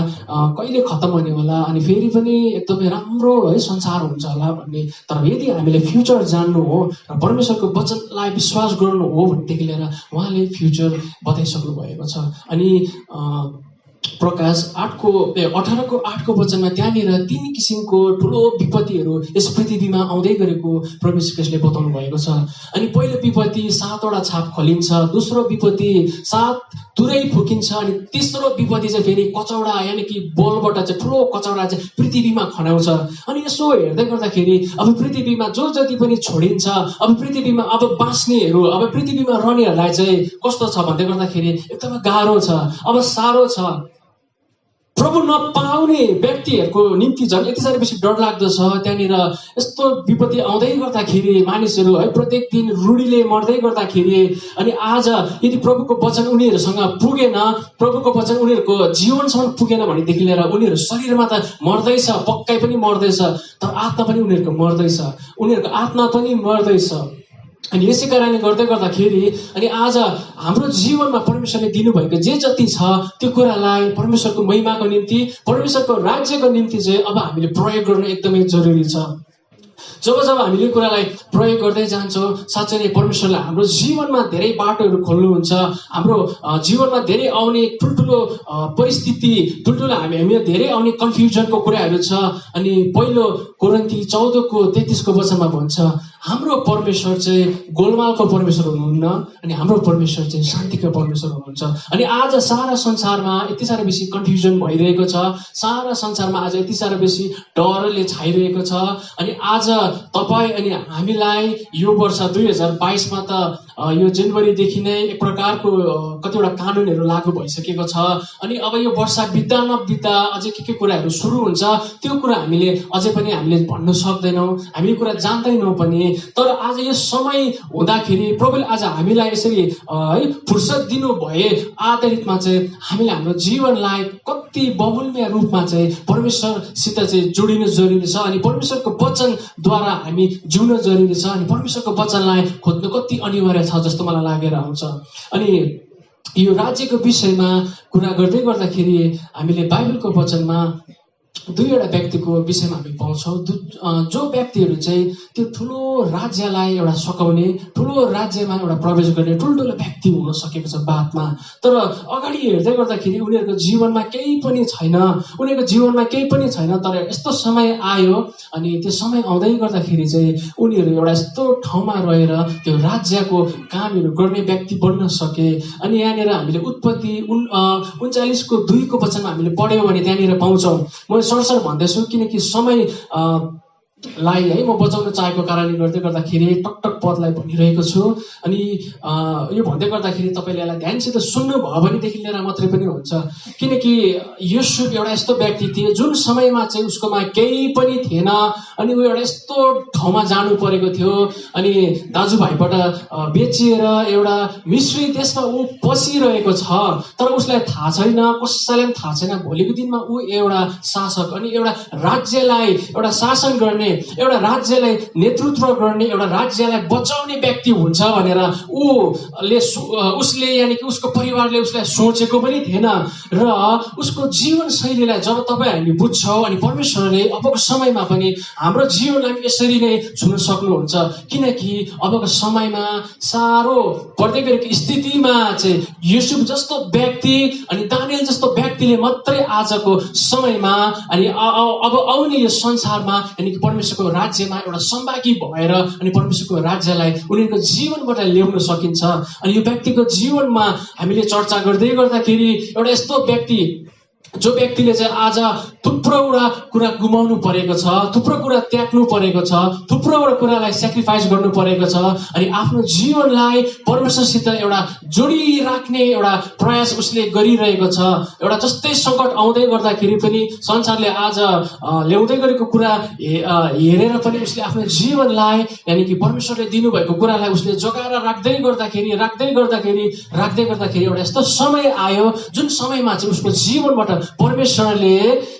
कहिले खत्तम हुने होला, अनि फेरि पनि एकदमै राम्रो है संसार हुन्छ होला भन्ने। तर यदि हामीले फ्युचर जान्नु हो र परमेश्वरको वचनलाई विश्वास गर्नु हो भनेदेखि लिएर उहाँले फ्युचर बताइसक्नु भएको छ। अनि प्रकाश 18को 8को वचनमा त्यहाँनिर 3 किसिमको ठुलो विपत्तिहरू यस पृथ्वीमा आउँदै गरेको परमेश्वर ख्रीष्टले बताउनु भएको छ। अनि पहिलो विपत्ति 7वटा छाप खोलिन्छ, दोस्रो विपत्ति 7 तुरै फुकिन्छ, अनि तेस्रो विपत्ति चाहिँ फेरि कचौडा यानि कि बलबाट चाहिँ ठुलो कचौडा चाहिँ पृथ्वीमा खनाउँछ। अनि यसो हेर्दै गर्दाखेरि अब पृथ्वीमा जो जति पनि छोडिन्छ, अब पृथ्वीमा अब बाँच्नेहरू, अब पृथ्वीमा रहनेहरूलाई चाहिँ कस्तो छ भन्दै गर्दाखेरि एकदमै गाह्रो छ, अब साह्रो छ। प्रभु नपाउने व्यक्तिहरूको निम्ति झन् यति साह्रो बेसी डरलाग्दो छ। त्यहाँनिर यस्तो विपत्ति आउँदै गर्दाखेरि मानिसहरू है प्रत्येक दिन रुडीले मर्दै गर्दाखेरि, अनि आज यदि प्रभुको वचन उनीहरूसँग पुगेन, प्रभुको वचन उनीहरूको जीवनसम्म पुगेन भनेदेखि लिएर उनीहरू शरीरमा त मर्दैछ, पक्कै पनि मर्दैछ, तर आत्मा पनि उनीहरूको मर्दैछ, उनीहरूको आत्मा पनि मर्दैछ। अनि यसै कारणले गर्दाखेरि अनि आज हाम्रो जीवनमा परमेश्वरले दिनुभएको जे जति छ त्यो कुरालाई परमेश्वरको महिमाको निम्ति, परमेश्वरको राज्यको निम्ति चाहिँ अब हामीले प्रयोग गर्नु एकदमै जरुरी छ। जब हामीले यो कुरालाई प्रयोग गर्दै जान्छौँ, साँच्चै नै परमेश्वरले हाम्रो जीवनमा धेरै बाटोहरू खोल्नुहुन्छ। हाम्रो जीवनमा धेरै आउने ठुल्ठुलो परिस्थिति, ठुल्ठुलो हामीमा धेरै आउने कन्फ्युजनको कुराहरू छ। अनि पहिलो कोरिन्थी 14को 33को वचनमा भन्छ, हाम्रो परमेश्वर चाहिँ गोलमालको परमेश्वर हुनुहुन्न, अनि हाम्रो परमेश्वर चाहिँ शान्तिको परमेश्वर हुनुहुन्छ। अनि आज सारा संसारमा यति साह्रो बेसी कन्फ्युजन भइरहेको छ, सारा संसारमा आज यति साह्रो बेसी डरले छाइरहेको छ। अनि आज तपाईँ अनि हामीलाई यो वर्ष 2022मा त यो जनवरीदेखि नै एक प्रकारको कतिवटा कानुनहरू लागू भइसकेको छ। अनि अब यो वर्ष बित्दा नबित्दा अझै के कुराहरू सुरु हुन्छ, त्यो कुरा हामीले अझै पनि हामीले भन्न सक्दैनौँ, हामी यो कुरा जान्दैनौँ पनि। तर आज यो समय हुँदाखेरि प्रभुले आज हामीलाई यसरी है फुर्सद दिनु भए आधारितमा चाहिँ हामीले हाम्रो जीवनलाई कति बहुल्य रूपमा चाहिँ परमेश्वरसित चाहिँ जोडिनु जरुरी छ। अनि परमेश्वरको वचनद्वारा हामी जिउन जरुरी छ। अनि परमेश्वरको वचनलाई खोज्नु कति अनिवार्य छ जस्तो मलाई लागेर आउँछ। अनि यो राज्यको विषयमा कुरा गर्दै गर्दाखेरि हामीले बाइबलको वचनमा दुईवटा व्यक्तिको विषयमा हामी पाउँछौँ, जो व्यक्तिहरू चाहिँ त्यो ठुलो राज्यलाई एउटा सकाउने, ठुलो राज्यमा एउटा प्रवेश गर्ने ठुल्ठुलो व्यक्ति हुन सकेको छ बादमा। तर अगाडि हेर्दै गर्दाखेरि उनीहरूको जीवनमा केही पनि छैन, उनीहरूको जीवनमा केही पनि छैन। तर यस्तो समय आयो, अनि त्यो समय आउँदै गर्दाखेरि चाहिँ उनीहरू एउटा यस्तो ठाउँमा रहेर त्यो राज्यको कामहरू गर्ने व्यक्ति बन्न सके। अनि यहाँनिर हामीले उत्पत्ति 39को 2को वचनमा हामीले पढ्यौँ भने त्यहाँनिर पाउँछौँ। म सरसर भन्दैछु किनकि समय लाई है म बचाउन चाहेको कारणले गर्दाखेरि टकटक पदलाई भनिरहेको छु। अनि यो भन्दै गर्दाखेरि तपाईँले यसलाई ध्यानसित सुन्नुभयो भनेदेखि लिएर मात्रै पनि हुन्छ। किनकि युसुफ एउटा यस्तो व्यक्ति थिए जुन समयमा चाहिँ उसकोमा केही पनि थिएन, अनि ऊ एउटा यस्तो ठाउँमा जानु परेको थियो। अनि दाजुभाइबाट बेचिएर एउटा मिश्री देशमा ऊ पसिरहेको छ, तर उसलाई थाहा छैन, कसैलाई पनि थाहा छैन भोलिको दिनमा ऊ एउटा शासक, अनि एउटा राज्यलाई एउटा शासन गर्ने, एउटा राज्यलाई नेतृत्व गर्ने, एउटा राज्यलाई बचाउने व्यक्ति हुन्छ भनेर उसले यानि कि उसको परिवारले उसलाई सोचेको पनि थिएन। र उसको जीवन शैलीलाई जब तपाईँ हामी बुझ्छौँ, अनि परमेश्वरले अबको समयमा पनि हाम्रो जीवनलाई यसरी नै छुन सक्नुहुन्छ। किनकि अबको समयमा साह्रो पर्दै गरेको स्थितिमा चाहिँ युसुफ जस्तो व्यक्ति अनि दानियल जस्तो व्यक्तिले मात्रै आजको समयमा अनि अब आउने यो संसारमा यानि कि परमेश्वरको राज्यमा एउटा सम्भागी भएर अनि परमेश्वरको राज्यलाई उनीहरूको जीवनबाट ल्याउन सकिन्छ। अनि यो व्यक्तिको जीवनमा हामीले चर्चा गर्दै गर्दाखेरि एउटा यस्तो व्यक्ति जो व्यक्तिले चाहिँ आज थुप्रोवटा कुरा गुमाउनु परेको छ, थुप्रो कुरा त्याग्नु परेको छ, थुप्रोवटा कुरालाई सेक्रिफाइस गर्नु परेको छ, अनि आफ्नो जीवनलाई परमेश्वरसित एउटा जोडिराख्ने एउटा प्रयास उसले गरिरहेको छ। एउटा जस्तै सङ्कट आउँदै गर्दाखेरि पनि संसारले आज ल्याउँदै गरेको कुरा हेरेर पनि उसले आफ्नो जीवनलाई यानि कि परमेश्वरले दिनुभएको कुरालाई उसले जोगाएर राख्दै गर्दाखेरि एउटा यस्तो समय आयो जुन समयमा चाहिँ उसको जीवनबाट परमेश्वरले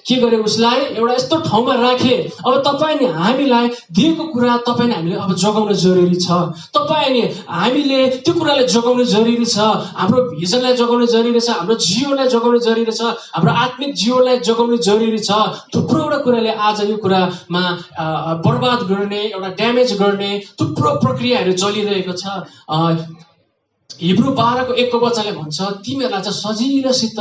के गरे, उसलाई एउटा यस्तो ठाउँमा राखे। अब तपाईँ नि हामीलाई दिएको कुरा तपाईँ हामीले अब जोगाउन जरुरी छ। तपाईँ नि हामीले त्यो कुरालाई जोगाउनु जरुरी छ। हाम्रो भिजनलाई जोगाउनु जरुरी छ, हाम्रो जीवनलाई जोगाउनु जरुरी छ, हाम्रो आत्मिक जीवनलाई जोगाउनु जरुरी छ। थुप्रोवटा कुराले आज यो कुरामा बर्बाद गर्ने, एउटा ड्यामेज गर्ने थुप्रो प्रक्रियाहरू चलिरहेको छ। हिब्रू 12को 1को वचनले भन्छ, तिमीहरूलाई चाहिँ सजिलोसित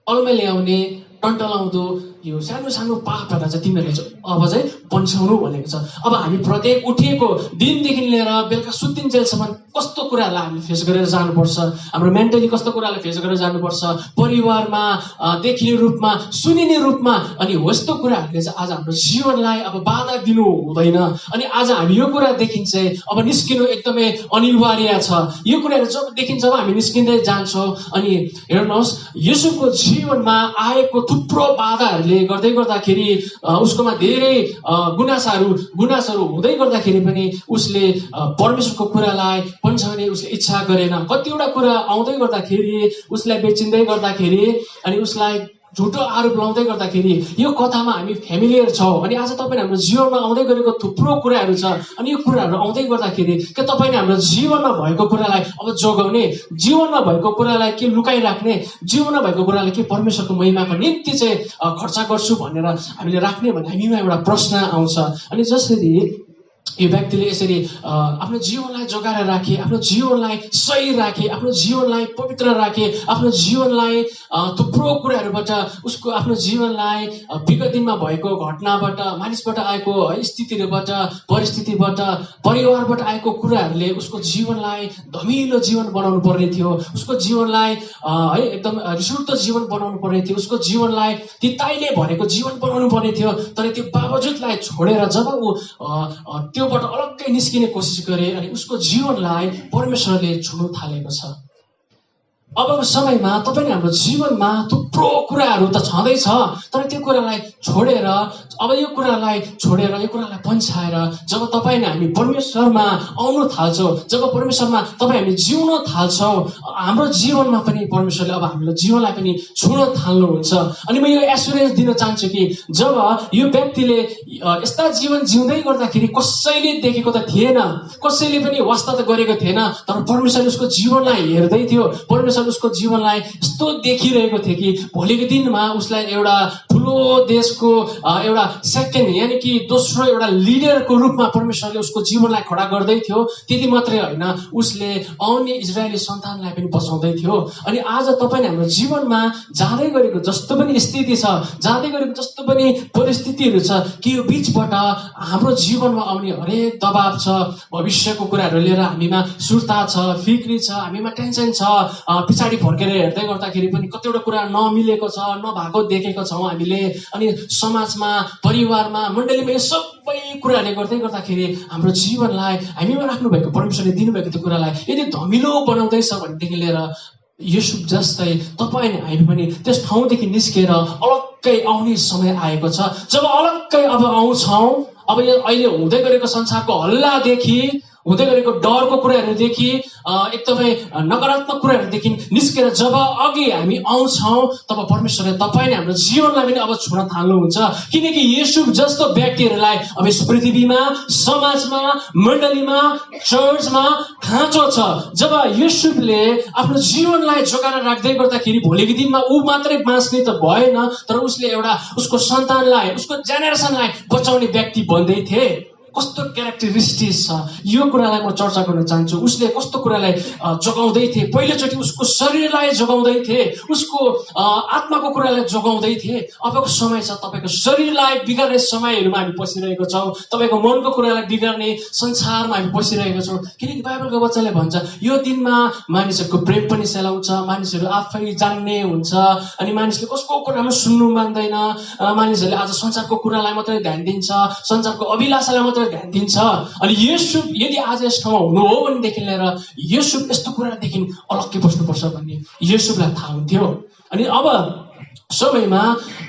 अल्मै ल्याउने टन्टलाउँदो यो सानो सानो पापहरूलाई चाहिँ तिमीहरूले चाहिँ अब चाहिँ पन्छाउनु भनेको छ। अब हामी प्रत्येक उठिएको दिनदेखि लिएर बेलुका सुत्तिन्जेलसम्म कस्तो कुराहरूलाई हामी फेस गरेर जानुपर्छ, हाम्रो मेन्टली कस्तो कुरालाई फेस गरेर जानुपर्छ, परिवारमा देखिने रूपमा सुनिने रूपमा, अनि यस्तो कुराहरूले चाहिँ आज हाम्रो जीवनलाई अब बाधा दिनु हुँदैन। अनि आज हामी यो कुरादेखि चाहिँ अब निस्किनु एकदमै अनिवार्य छ। यो कुराहरू जबदेखि जब हामी निस्किँदै जान्छौँ, अनि हेर्नुहोस् येशूको जीवनमा आएको थुप्रो बाधाहरूले गर्दै गर्दाखेरि उसकोमा धेरै गुनासाहरू हुँदै गर्दाखेरि पनि उसले परमेश्वरको कुरालाई पन्छाउने उसले इच्छा गरेन। कतिवटा कुरा आउँदै गर्दाखेरि उसलाई बेचिँदै गर्दाखेरि अनि उसलाई झुटो आरोप लाउँदै गर्दाखेरि यो कथामा हामी फ्यामिलियर छौँ। अनि आज तपाईँ हाम्रो जीवनमा आउँदै गरेको थुप्रो कुराहरू छ। अनि यो कुराहरू आउँदै गर्दाखेरि के तपाईँले हाम्रो जीवनमा भएको कुरालाई अब जोगाउने, जीवनमा भएको कुरालाई के लुकाइराख्ने, जीवनमा भएको कुरालाई के परमेश्वरको महिमाको निम्ति चाहिँ खर्च गर्छु भनेर हामीले राख्ने भन्ने हामीमा एउटा प्रश्न आउँछ। अनि जसरी यो व्यक्तिले यसरी आफ्नो जीवनलाई जोगाएर राखे, आफ्नो जीवनलाई सही राखे, आफ्नो जीवनलाई पवित्र राखे, आफ्नो जीवनलाई थुप्रो कुराहरूबाट उसको आफ्नो जीवनलाई विगत दिनमा भएको घटनाबाट, मानिसबाट आएको स्थितिहरूबाट, परिस्थितिबाट, परिवारबाट आएको कुराहरूले उसको जीवनलाई धमिलो जीवन बनाउनु पर्ने थियो, उसको जीवनलाई है एकदम रिसउठ्दो जीवन बनाउनु पर्ने थियो, उसको जीवनलाई तिताइले भरेको जीवन बनाउनु पर्ने थियो। तर त्यो बावजुदलाई छोडेर जब ऊ त्योबाट अलग्गै निस्किने कोसिस गरे अनि उसको जीवनलाई परमेश्वरले छुनु थालेको छ। अबको समयमा तपाईँले हाम्रो जीवनमा थुप्रो कुराहरू त छँदैछ, तर त्यो कुरालाई छोडेर, अब यो कुरालाई छोडेर, यो कुरालाई पन्छाएर जब तपाईँले हामी परमेश्वरमा आउनु थाल्छौँ, जब परमेश्वरमा तपाईँ हामी जिउन थाल्छौँ, हाम्रो जीवनमा पनि परमेश्वरले अब हाम्रो जीवनलाई पनि छुन थाल्नुहुन्छ। अनि म यो एस्युरेन्स दिन चाहन्छु कि जब यो व्यक्तिले यस्ता जीवन जिउँदै गर्दाखेरि कसैले देखेको त थिएन, कसैले पनि वास्ता त गरेको थिएन, तर परमेश्वरले उसको जीवनलाई हेर्दै थियो। परमेश्वर उसको जीवनलाई यस्तो देखिरहेको थियो कि भोलिको दिनमा उसलाई एउटा ठुलो देशको एउटा सेकेन्ड यानि कि दोस्रो एउटा लिडरको रूपमा परमेश्वरले उसको जीवनलाई खडा गर्दै थियो। त्यति मात्रै होइन, उसले आउने इजरायली सन्तानलाई पनि बचाउँदै थियो। अनि आज तपाईँले हाम्रो जीवनमा जाँदै गरेको जस्तो पनि स्थिति छ, जाँदै गरेको जस्तो पनि परिस्थितिहरू छ कि यो बिचबाट हाम्रो जीवनमा आउने हरेक दबाब छ, भविष्यको कुराहरू लिएर हामीमा सुर्ता छ, फिक्री छ, हामीमा टेन्सन छ, पछाडि फर्केर हेर्दै गर्दाखेरि पनि कतिवटा कुरा नमिलेको छ, नभएको देखेको छौँ हामीले। अनि समाजमा, परिवारमा, मण्डलीमा यो सबै कुराहरूले गर्दै गर्दाखेरि हाम्रो जीवनलाई हामीमा राख्नुभएको परमेश्वरले दिनुभएको त्यो कुरालाई यदि धमिलो बनाउँदैछ भनेदेखि लिएर येशू जस्तै तपाईँ हामी पनि त्यस ठाउँदेखि निस्केर अलग्गै आउने समय आएको छ। जब अलग्गै अब आउँछौँ, अब यो अहिले हुँदै गरेको संसारको हल्लादेखि, हुँदै गरेको डरको कुराहरूदेखि, एकदमै नकारात्मक कुराहरूदेखि निस्केर जब अघि हामी आउँछौँ, तब परमेश्वरले तपाईँले हाम्रो जीवनलाई पनि अब छुन थाल्नुहुन्छ। किनकि येशू जस्तो व्यक्तिहरूलाई अब यस पृथ्वीमा, समाजमा, मण्डलीमा, चर्चमा खाँचो छ। जब येशूले आफ्नो जीवनलाई जोगाएर राख्दै गर्दाखेरि भोलिको दिनमा ऊ मात्रै बाँच्ने त भएन, तर उसले एउटा उसको सन्तानलाई, उसको जेनेरेसनलाई बचाउने व्यक्ति बन्दै थिए। कस्तो क्यारेक्टरिस्टिक्स छ यो कुरालाई म चर्चा गर्न चाहन्छु। उसले कस्तो कुरालाई जोगाउँदै थिए, पहिलोचोटि उसको शरीरलाई जोगाउँदै थिए, उसको आत्माको कुरालाई जोगाउँदै थिए। अबको समय छ तपाईँको शरीरलाई बिगार्ने समयहरूमा हामी पसिरहेको छौँ, तपाईँको मनको कुरालाई बिगार्ने संसारमा हामी पसिरहेको छौँ। किनकि बाइबलको वचनले भन्छ यो दिनमा मानिसहरूको प्रेम पनि सेलाउँछ, मानिसहरू आफै जान्ने हुन्छ, अनि मानिसले कसको कुरामा सुन्नु मान्दैन, मानिसहरूले आज संसारको कुरालाई मात्रै ध्यान दिन्छ, संसारको अभिलाषालाई मात्रै ध्यान दिन्छ। अनि येशू यदि आज यस ठाउँमा हुनु हो भनेदेखि लिएर येशू यस्तो कुरादेखि अलग्गै बस्नुपर्छ भन्ने येशूलाई थाहा हुन्थ्यो। अनि अब समयमा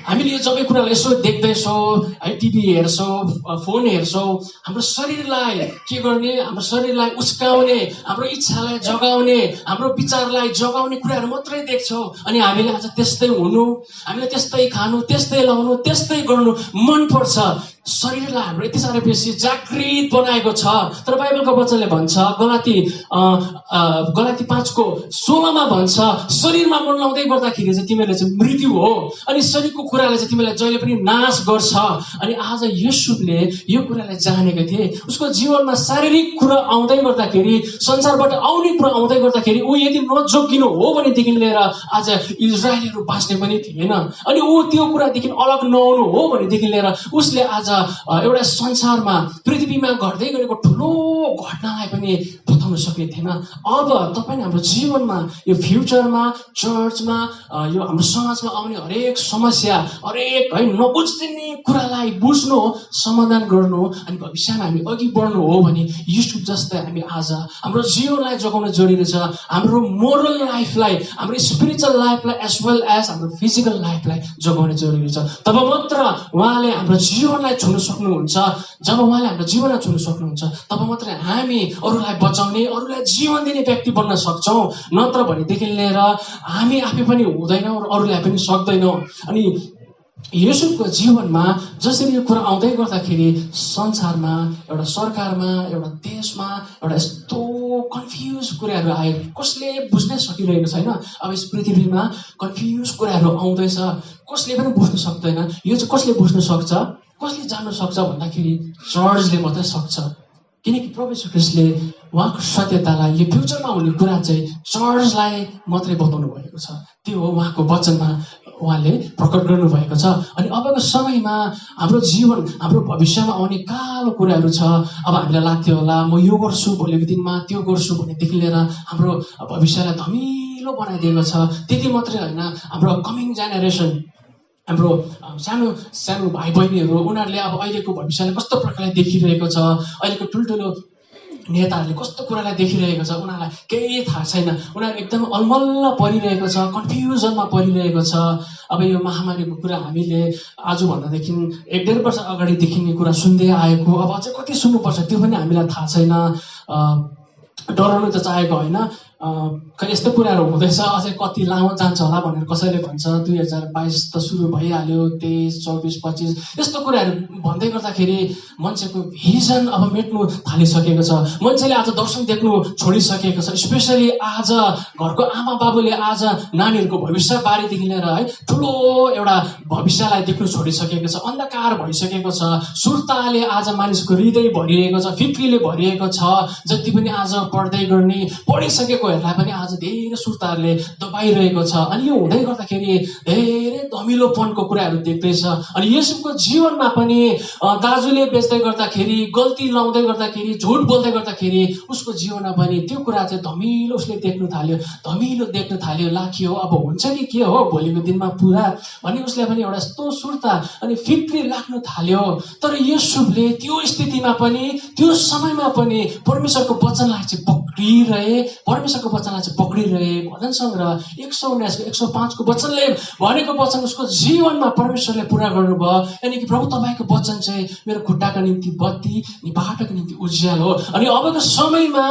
हामीले यो सबै कुरालाई यसो देख्दैछौँ, है टिभी हेर्छौँ, फोन हेर्छौँ, हाम्रो शरीरलाई के गर्ने, हाम्रो शरीरलाई उस्काउने, हाम्रो इच्छालाई जगाउने, हाम्रो विचारलाई जगाउने कुराहरू मात्रै देख्छौँ। अनि हामीले आज त्यस्तै हुनु, हामीले त्यस्तै खानु, त्यस्तै लाउनु, त्यस्तै गर्नु मनपर्छ। शरीरलाई हाम्रो यति साह्रो बेसी जागृत बनाएको छ। तर बाइबलको वचनले भन्छ, गलाती 5:16 भन्छ, शरीरमा मन लाउँदै गर्दाखेरि चाहिँ तिमीहरूले चाहिँ मृत्यु हो, अनि शरीरको कुराले चाहिँ तिमीलाई जहिले पनि नाश गर्छ। अनि आज युसुफले यो कुरालाई जानेको थिए। उसको जीवनमा शारीरिक कुरा आउँदै गर्दाखेरि, संसारबाट आउने कुरा आउँदै गर्दाखेरि ऊ यदि नजोगिनु हो भनेदेखि लिएर आज इजरायलीहरू बाँच्ने पनि थिएन। अनि ऊ त्यो कुरादेखि अलग नआउनु हो भनेदेखि लिएर उसले आज एउटा संसारमा पृथ्वीमा घट्दै गरेको ठुलो घटनालाई पनि बताउन सक्ने थिएन। अब तपाईँ हाम्रो जीवनमा यो फ्युचरमा चर्चमा यो हाम्रो समाजमा आउने हरेक समस्या, हरेक है नबुझ्ने कुरालाई बुझ्नु, समाधान गर्नु अनि भविष्यमा हामी अघि बढ्नु हो भने युसुफ जस्तै हामी आज हाम्रो जीवनलाई जोगाउन जरुरी छ। हाम्रो मोरल लाइफलाई, हाम्रो स्पिरिचुअल लाइफलाई एज वेल एज हाम्रो फिजिकल लाइफलाई जोगाउन जरुरी छ। तब मात्र उहाँले हाम्रो जीवनलाई छुन सक्नुहुन्छ। जब उहाँले हाम्रो जीवनलाई छुन सक्नुहुन्छ तब मात्रै हामी अरूलाई बचाउने, अरूलाई जीवन दिने व्यक्ति बन्न सक्छौँ। नत्र भनेदेखि लिएर हामी आफै पनि हुँदैनौँ र अरूलाई पनि सक्दैनौँ। अनि युसुफको जीवनमा जसरी यो कुरा आउँदै गर्दाखेरि संसारमा, एउटा सरकारमा, एउटा देशमा एउटा यस्तो कन्फ्युज कुराहरू आयो, कसले बुझ्नै सकिरहेको छैन। अब यस पृथ्वीमा कन्फ्युज कुराहरू आउँदैछ, कसले पनि बुझ्न सक्दैन। यो चाहिँ कसले बुझ्न सक्छ, कसले जान्न सक्छ भन्दाखेरि चर्चले मात्रै सक्छ। किनकि प्रभु यीशु ख्रीष्टले उहाँको सत्यतालाई, यो फ्युचरमा हुने कुरा चाहिँ चर्चलाई मात्रै बताउनु भएको छ। त्यो हो उहाँको वचनमा उहाँले प्रकट गर्नुभएको छ। अनि अबको समयमा हाम्रो जीवन, हाम्रो भविष्यमा आउने कालो कुराहरू छ। अब हामीलाई लाग्थ्यो होला म यो गर्छु, भोलिको दिनमा त्यो गर्छु भनेदेखि लिएर हाम्रो भविष्यलाई धमिलो बनाइदिएको छ। त्यति मात्रै होइन, हाम्रो कमिङ जेनेरेसन, हाम्रो सानो सानो भाइ बहिनीहरू, उनीहरूले अब अहिलेको भविष्यलाई कस्तो प्रकारले देखिरहेको छ, अहिलेको ठुल्ठुलो नेताहरूले कस्तो कुरालाई देखिरहेको छ, उनीहरूलाई केही थाहा छैन। उनीहरू एकदम अलमल्ल परिरहेको छ, कन्फ्युजनमा परिरहेको छ। अब यो महामारीको कुरा हामीले आजभन्दादेखि 1-1.5 वर्ष अगाडिदेखि यो कुरा सुन्दै आएको, अब अझै कति सुन्नुपर्छ त्यो पनि हामीलाई थाहा छैन। डराउनु त चाहेको होइन, खै यस्तो कुराहरू हुँदैछ, अझै कति लामो जान्छ होला भनेर कसैले भन्छ। 2022 त सुरु भइहाल्यो, 23, 24, 25 यस्तो कुराहरू भन्दै गर्दाखेरि मान्छेको भिजन अब मेट्नु थालिसकेको छ। मान्छेले आज दर्शन देख्नु छोडिसकेको छ। स्पेसली आज घरको आमा बाबुले आज नानीहरूको भविष्य बारेदेखि लिएर है ठुलो एउटा भविष्यलाई देख्नु छोडिसकेको छ। अन्धकार भइसकेको छ। सुर्ताले आज मानिसको हृदय भरिएको छ, फिक्रीले भरिएको छ। जति पनि आज पढ्दै गर्ने, पढिसकेकोहरूलाई पनि आज धेरै सुर्ताहरूले दबाइरहेको छ। अनि यो हुँदै गर्दाखेरि धेरै धमिलोपनको कुराहरू देख्दैछ। अनि युसुफको जीवनमा पनि दाजुले बेच्दै गर्दाखेरि, गल्ती लाउँदै गर्दाखेरि, झुट बोल्दै गर्दाखेरि उसको जीवनमा पनि त्यो कुरा चाहिँ धमिलो उसले देख्न थाल्यो, धमिलो देख्न थाल्यो। लाखियो अब हुन्छ कि के हो भोलिको दिनमा पुरा भने उसले पनि एउटा यस्तो सुर्ता अनि फिक्री लाग्न थाल्यो। तर युसुफले त्यो स्थितिमा पनि, त्यो समयमा पनि परमेश्वरको वचनलाई चाहिँ पक्रिरहे, परमेश्वरको वचनलाई चाहिँ पक्रिरहे। भजन सङ्ग्रह 119 105 को वचनले भनेको वचन उसको जीवनमा परमेश्वरले पुरा गर्नुभयो। यानि कि प्रभु तपाईँको वचन चाहिँ मेरो खुट्टाको निम्ति बत्ती अनि बाटोको निम्ति उज्यालो हो। अनि अबको समयमा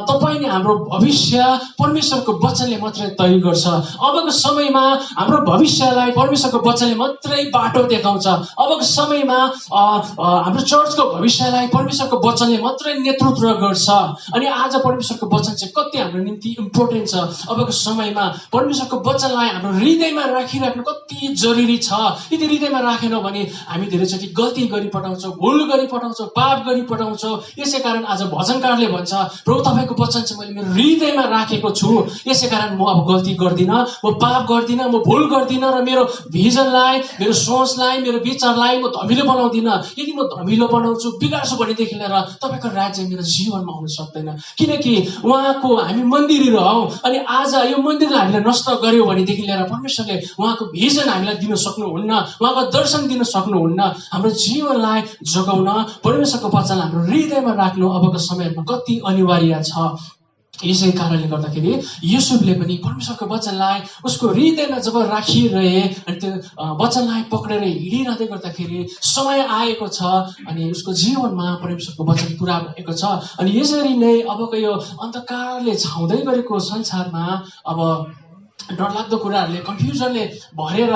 तपाईँले हाम्रो भविष्य परमेश्वरको वचनले मात्रै तय गर्छ। अबको समयमा हाम्रो भविष्यलाई परमेश्वरको वचनले मात्रै बाटो देखाउँछ। अबको समयमा हाम्रो चर्चको भविष्यलाई परमेश्वरको वचनले मात्रै नेतृत्व गर्छ। अनि आज परमेश्वरको वचन चाहिँ कति हाम्रो निम्ति इम्पोर्टेन्ट छ। अबको समयमा परमेश्वरको वचनलाई हाम्रो हृदयमा राखिराख्नु कति जरुरी छ। यदि हृदयमा राखेनौँ भने हामी धेरैचोटि गल्ती गरिपठाउँछौँ, भुल गरिपठाउँछौँ, पाप गरिपठाउँछौँ। यसै कारण आज भजनकारले भन्छ प्रभु तपाईँको वचन चाहिँ मैले मेरो हृदयमा राखेको छु, यसै कारण म अब गल्ती गर्दिनँ, म पाप गर्दिनँ, म भुल गर्दिनँ र मेरो भिजनलाई, मेरो सोचलाई, मेरो विचारलाई म धमिलो बनाउँदिनँ। यदि म धमिलो बनाउँछु, बिगार्छु भनेदेखि लिएर तपाईँको राज्य मेरो जीवनमा आउन सक्दैन। किनकि उहाँको हामी मन्दिरहरू हौ। अनि आज यो मन्दिरलाई हामीले नष्ट गर्यो भनेदेखि लिएर परमेश्वरले उहाँको भिजन हामीलाई दिन सक्नुहुन्न, उहाँको दर्शन दिन सक्नुहुन्न। हाम्रो जीवनलाई जोगाउन परमेश्वरको वचनलाई हाम्रो हृदयमा राख्नु अबको समयमा कति अनिवार्य छ। यसै कारणले गर्दाखेरि युसुफले पनि परमेश्वरको वचनलाई उसको हृदयमा जब राखिरहे अनि त्यो वचनलाई पक्रेर हिँडिरहँदै गर्दाखेरि समय आएको छ अनि उसको जीवनमा परमेश्वरको वचन पुरा भएको छ। अनि यसरी नै अबको यो अन्धकारले छाउँदै गरेको संसारमा अब डरलाग्दो कुराहरूले कन्फ्युजनले भरेर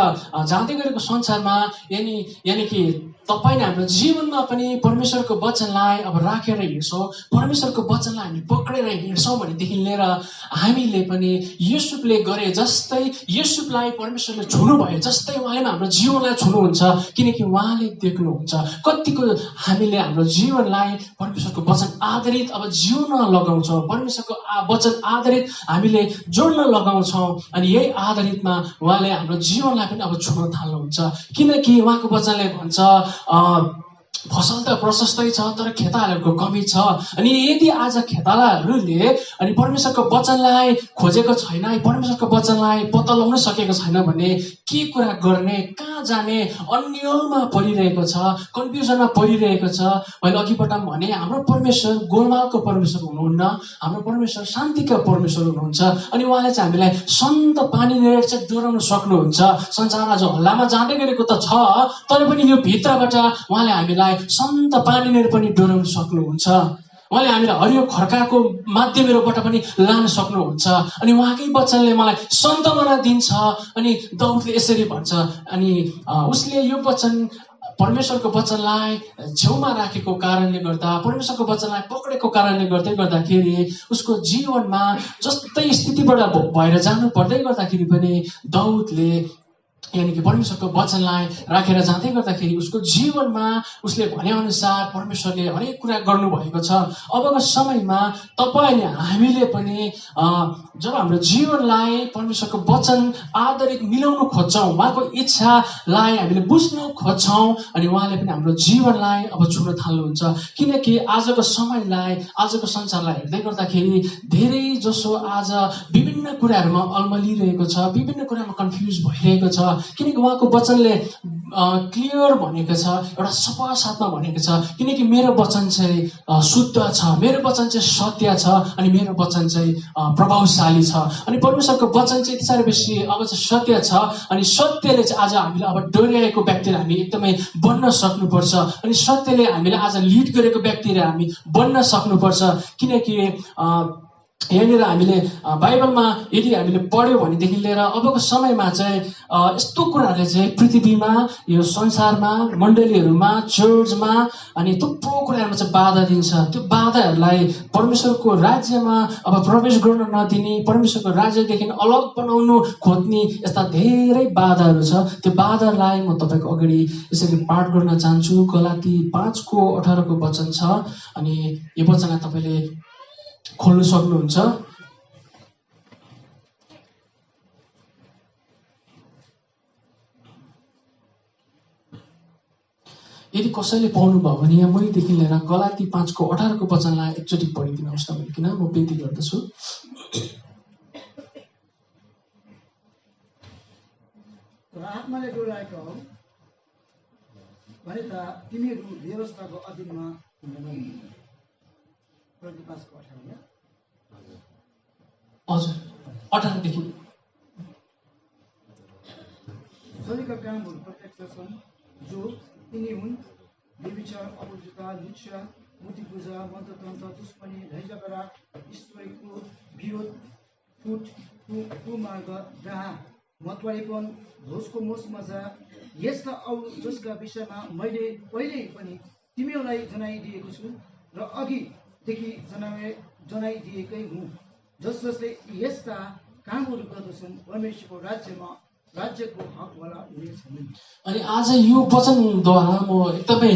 जाँदै गरेको संसारमा यानि कि तपाईले हाम्रो जीवनमा पनि परमेश्वरको वचनलाई अब राखेर हिँड्छौँ, परमेश्वरको वचनलाई हामी पक्रेर हिँड्छौँ भनेदेखि लिएर हामीले पनि येशूले गरे जस्तै, येशूलाई परमेश्वरले छुनु भयो जस्तै उहाँले हाम्रो जीवनलाई छुनुहुन्छ, किनकि उहाँले देख्नुहुन्छ कतिको हामीले हाम्रो जीवनलाई परमेश्वरको वचन आधारित अब जिउन लगाउँछौँ, परमेश्वरको वचन आधारित हामीले जोड्न लगाउँछौँ। अनि यही आधारितमा उहाँले हाम्रो जीवनलाई पनि अब छुन थाल्नुहुन्छ, किनकि उहाँको वचनले भन्छ फसल त प्रशस्तै छ तर खेतालाहरूको कमी छ। अनि यदि आज खेतालाहरूले अनि परमेश्वरको वचनलाई खोजेको छैन, परमेश्वरको वचनलाई पत्ता लगाउन सकेको छैन भने के कुरा गर्ने, कहाँ जाने, अन्यलमा परिरहेको छ, कन्फ्युजनमा परिरहेको छ। मैले अघिबाट भने हाम्रो परमेश्वर गोलमालको परमेश्वर हुनुहुन्न, हाम्रो परमेश्वर शान्तिका परमेश्वर हुनुहुन्छ। अनि उहाँले चाहिँ हामीलाई सन्त पानीले चाहिँ डोराउन सक्नुहुन्छ। संसार आज हल्लामा जाँदै गरेको त छ, तर पनि यो भित्रबाट उहाँले हामीलाई सन्त पानीले पनि डोराउन सक्नुहुन्छ। उहाँले हामीलाई हरियो खर्काको माध्यमबाट पनि लान सक्नुहुन्छ। अनि उहाँकै वचनले मलाई सन्तवना दिन्छ। अनि दाउदले यसरी भन्छ, अनि उसले यो वचन परमेश्वरको वचनलाई छेउमा राखेको कारणले गर्दा, परमेश्वरको वचनलाई पक्रेको कारणले गर्दाखेरि उसको जीवनमा जस्तै स्थितिबाट भएर जानु पर्दै गर्दाखेरि पनि दाउदले यानि कि परमेश्वरको वचनलाई राखेर जाँदै गर्दाखेरि उसको जीवनमा उसले भनेअनुसार परमेश्वरले हरेक कुरा गर्नुभएको छ। अबको समयमा तपाईँ अनि हामीले पनि जब हाम्रो जीवनलाई परमेश्वरको वचन आधारित मिलाउन खोज्छौँ, उहाँको इच्छालाई हामीले बुझ्न खोज्छौँ, अनि उहाँले पनि हाम्रो जीवनलाई अब छुन थाल्नुहुन्छ। किनकि आजको समयलाई, आजको संसारलाई हेर्दै गर्दाखेरि धेरै जसो आज विभिन्न कुराहरूमा अल्मलिरहेको छ, विभिन्न कुरामा कन्फ्युज भइरहेको छ। किनकि उहाँको वचनले क्लियर भनेको छ, एउटा सफा साथमा भनेको छ, किनकि मेरो वचन चाहिँ शुद्ध छ, मेरो वचन चाहिँ सत्य छ, अनि मेरो वचन चाहिँ प्रभावशाली छ। अनि परमेश्वरको वचन चाहिँ यति साह्रो बेसी अब चाहिँ सत्य छ। अनि सत्यले चाहिँ आज हामीलाई अब डोर्याएको व्यक्तिहरू हामी एकदमै बन्न सक्नुपर्छ। अनि सत्यले हामीलाई आज लिड गरेको व्यक्तिहरू हामी बन्न सक्नुपर्छ। किनकि यहाँनिर हामीले बाइबलमा यदि हामीले पढ्यौँ भनेदेखि लिएर अबको समयमा चाहिँ यस्तो कुराहरूले चाहिँ पृथ्वीमा, यो संसारमा, मण्डलीहरूमा, चर्चमा अनि थुप्रो कुराहरूमा चाहिँ बाधा दिन्छ। त्यो बाधाहरूलाई परमेश्वरको राज्यमा अब प्रवेश गर्न नदिने, परमेश्वरको राज्यदेखि अलग बनाउनु खोज्ने यस्ता धेरै बाधाहरू छ। त्यो बाधालाई म तपाईँको अगाडि यसरी पाठ गर्न चाहन्छु। गलाती 5:18 वचन छ, अनि यो वचनलाई तपाईँले खोल्न सक्नुहुन्छ। यदि कसैले पाउनुभयो भने यहाँ मैदेखि लिएर गलाती 5:18 वचनलाई एकचोटि पढिदिनुहोस् न भनिकन म बिन्ती गर्दछु। आत्माले डोराएको हो भने त तिमीहरू व्यवस्थाको अधीनमा हुँदैन। हजुर 18 देखि शरीरका कामहरू प्रत्यक्ष छन्, जो तिनी हुन् व्यभिचार, अपवित्रता, हिंसा, मूर्ति पूजा, मन्त्रतन्त्र, दुश्मनी, झैझगडा, ईश्वरको विरोध, कुमार्ग, डाहा, मतवारीपन, भोजको मोस मजा, यस्ता अरू जसका विषयमा मैले पहिल्यै पनि तिमीहरूलाई जनाइदिएको छु र अघिदेखि जनाइदिएकै हुँ। जसले यस्ता कामहरू गर्दछन् परमेश्वरको राज्यको हकवाला हुनेछन्। अनि आज यो वचनद्वारा म एकदमै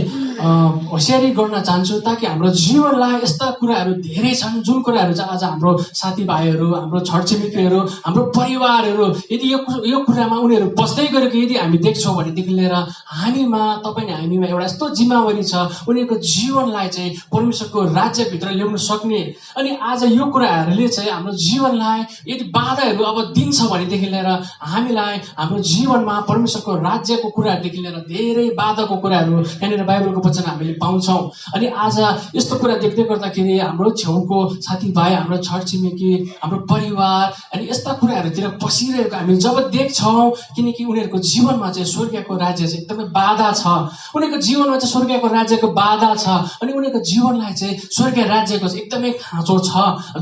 होसियारी गर्न चाहन्छु, ताकि हाम्रो जीवनलाई यस्ता कुराहरू धेरै छन् जुन कुराहरू चाहिँ आज हाम्रो साथीभाइहरू, हाम्रो छरछिमेकीहरू, हाम्रो परिवारहरू यदि यो कुरामा उनीहरू बस्दै गरेको यदि हामी देख्छौँ भनेदेखि लिएर हामीमा, तपाईँ नि हामीमा एउटा यस्तो जिम्मेवारी छ उनीहरूको जीवनलाई चाहिँ परमेश्वरको राज्यभित्र ल्याउन सक्ने। अनि आज यो कुराहरूले चाहिँ हाम्रो जीवनलाई यदि बाधाहरू अब दिन्छ भनेदेखि लिएर हामीलाई हाम्रो जीवनमा परमेश्वरको राज्यको कुराहरूदेखि लिएर धेरै बाधाको कुराहरू यहाँनिर बाइबलको वचन हामीले पाउँछौँ। अनि आज यस्तो कुरा देख्दै गर्दाखेरि हाम्रो छेउको साथीभाइ, हाम्रो छरछिमेकी, हाम्रो परिवार अनि यस्ता कुराहरूतिर पसिरहेको हामी जब देख्छौँ, किनकि उनीहरूको जीवनमा चाहिँ स्वर्गीयको राज्य चाहिँ एकदमै बाधा छ, उनीहरूको जीवनमा चाहिँ स्वर्गीयको राज्यको बाधा छ अनि उनीहरूको जीवनलाई चाहिँ स्वर्गीय राज्यको चाहिँ एकदमै खाँचो छ।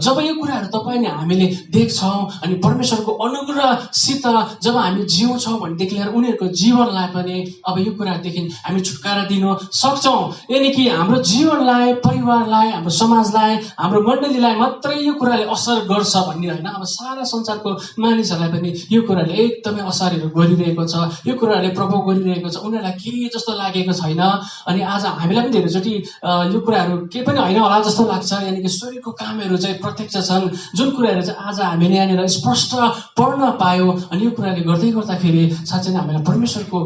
जब यो कुराहरू तपाईँ हामीले देख्छौँ अनि परमेश्वरको अनुग्रहसित जब हामी जिउँछौँ भनेदेखि लिएर उनीहरूको जीवनलाई पनि अब यो कुराहरूदेखि हामी छुटकारा दिन सक्छौँ। यानि कि हाम्रो जीवनलाई, परिवारलाई, हाम्रो समाजलाई, हाम्रो मण्डलीलाई मात्रै यो कुराले असर गर्छ भन्ने होइन, अब सारा संसारको मानिसहरूलाई पनि यो कुराले एकदमै असरहरू गरिरहेको छ, यो कुराहरूले प्रभाव गरिरहेको छ। उनीहरूलाई केही जस्तो लागेको छैन अनि आज हामीलाई पनि धेरैचोटि यो कुराहरू केही पनि होइन होला जस्तो लाग्छ। यानि कि स्वर्गको कामहरू चाहिँ प्रत्यक्ष छन्, जुन कुराहरू चाहिँ आज हामीले यहाँनिर स्पष्ट पढ्न पायौँ अनि यो कुराले गर्दै गर्दाखेरि साँच्चै नै हामीलाई परमेश्वरको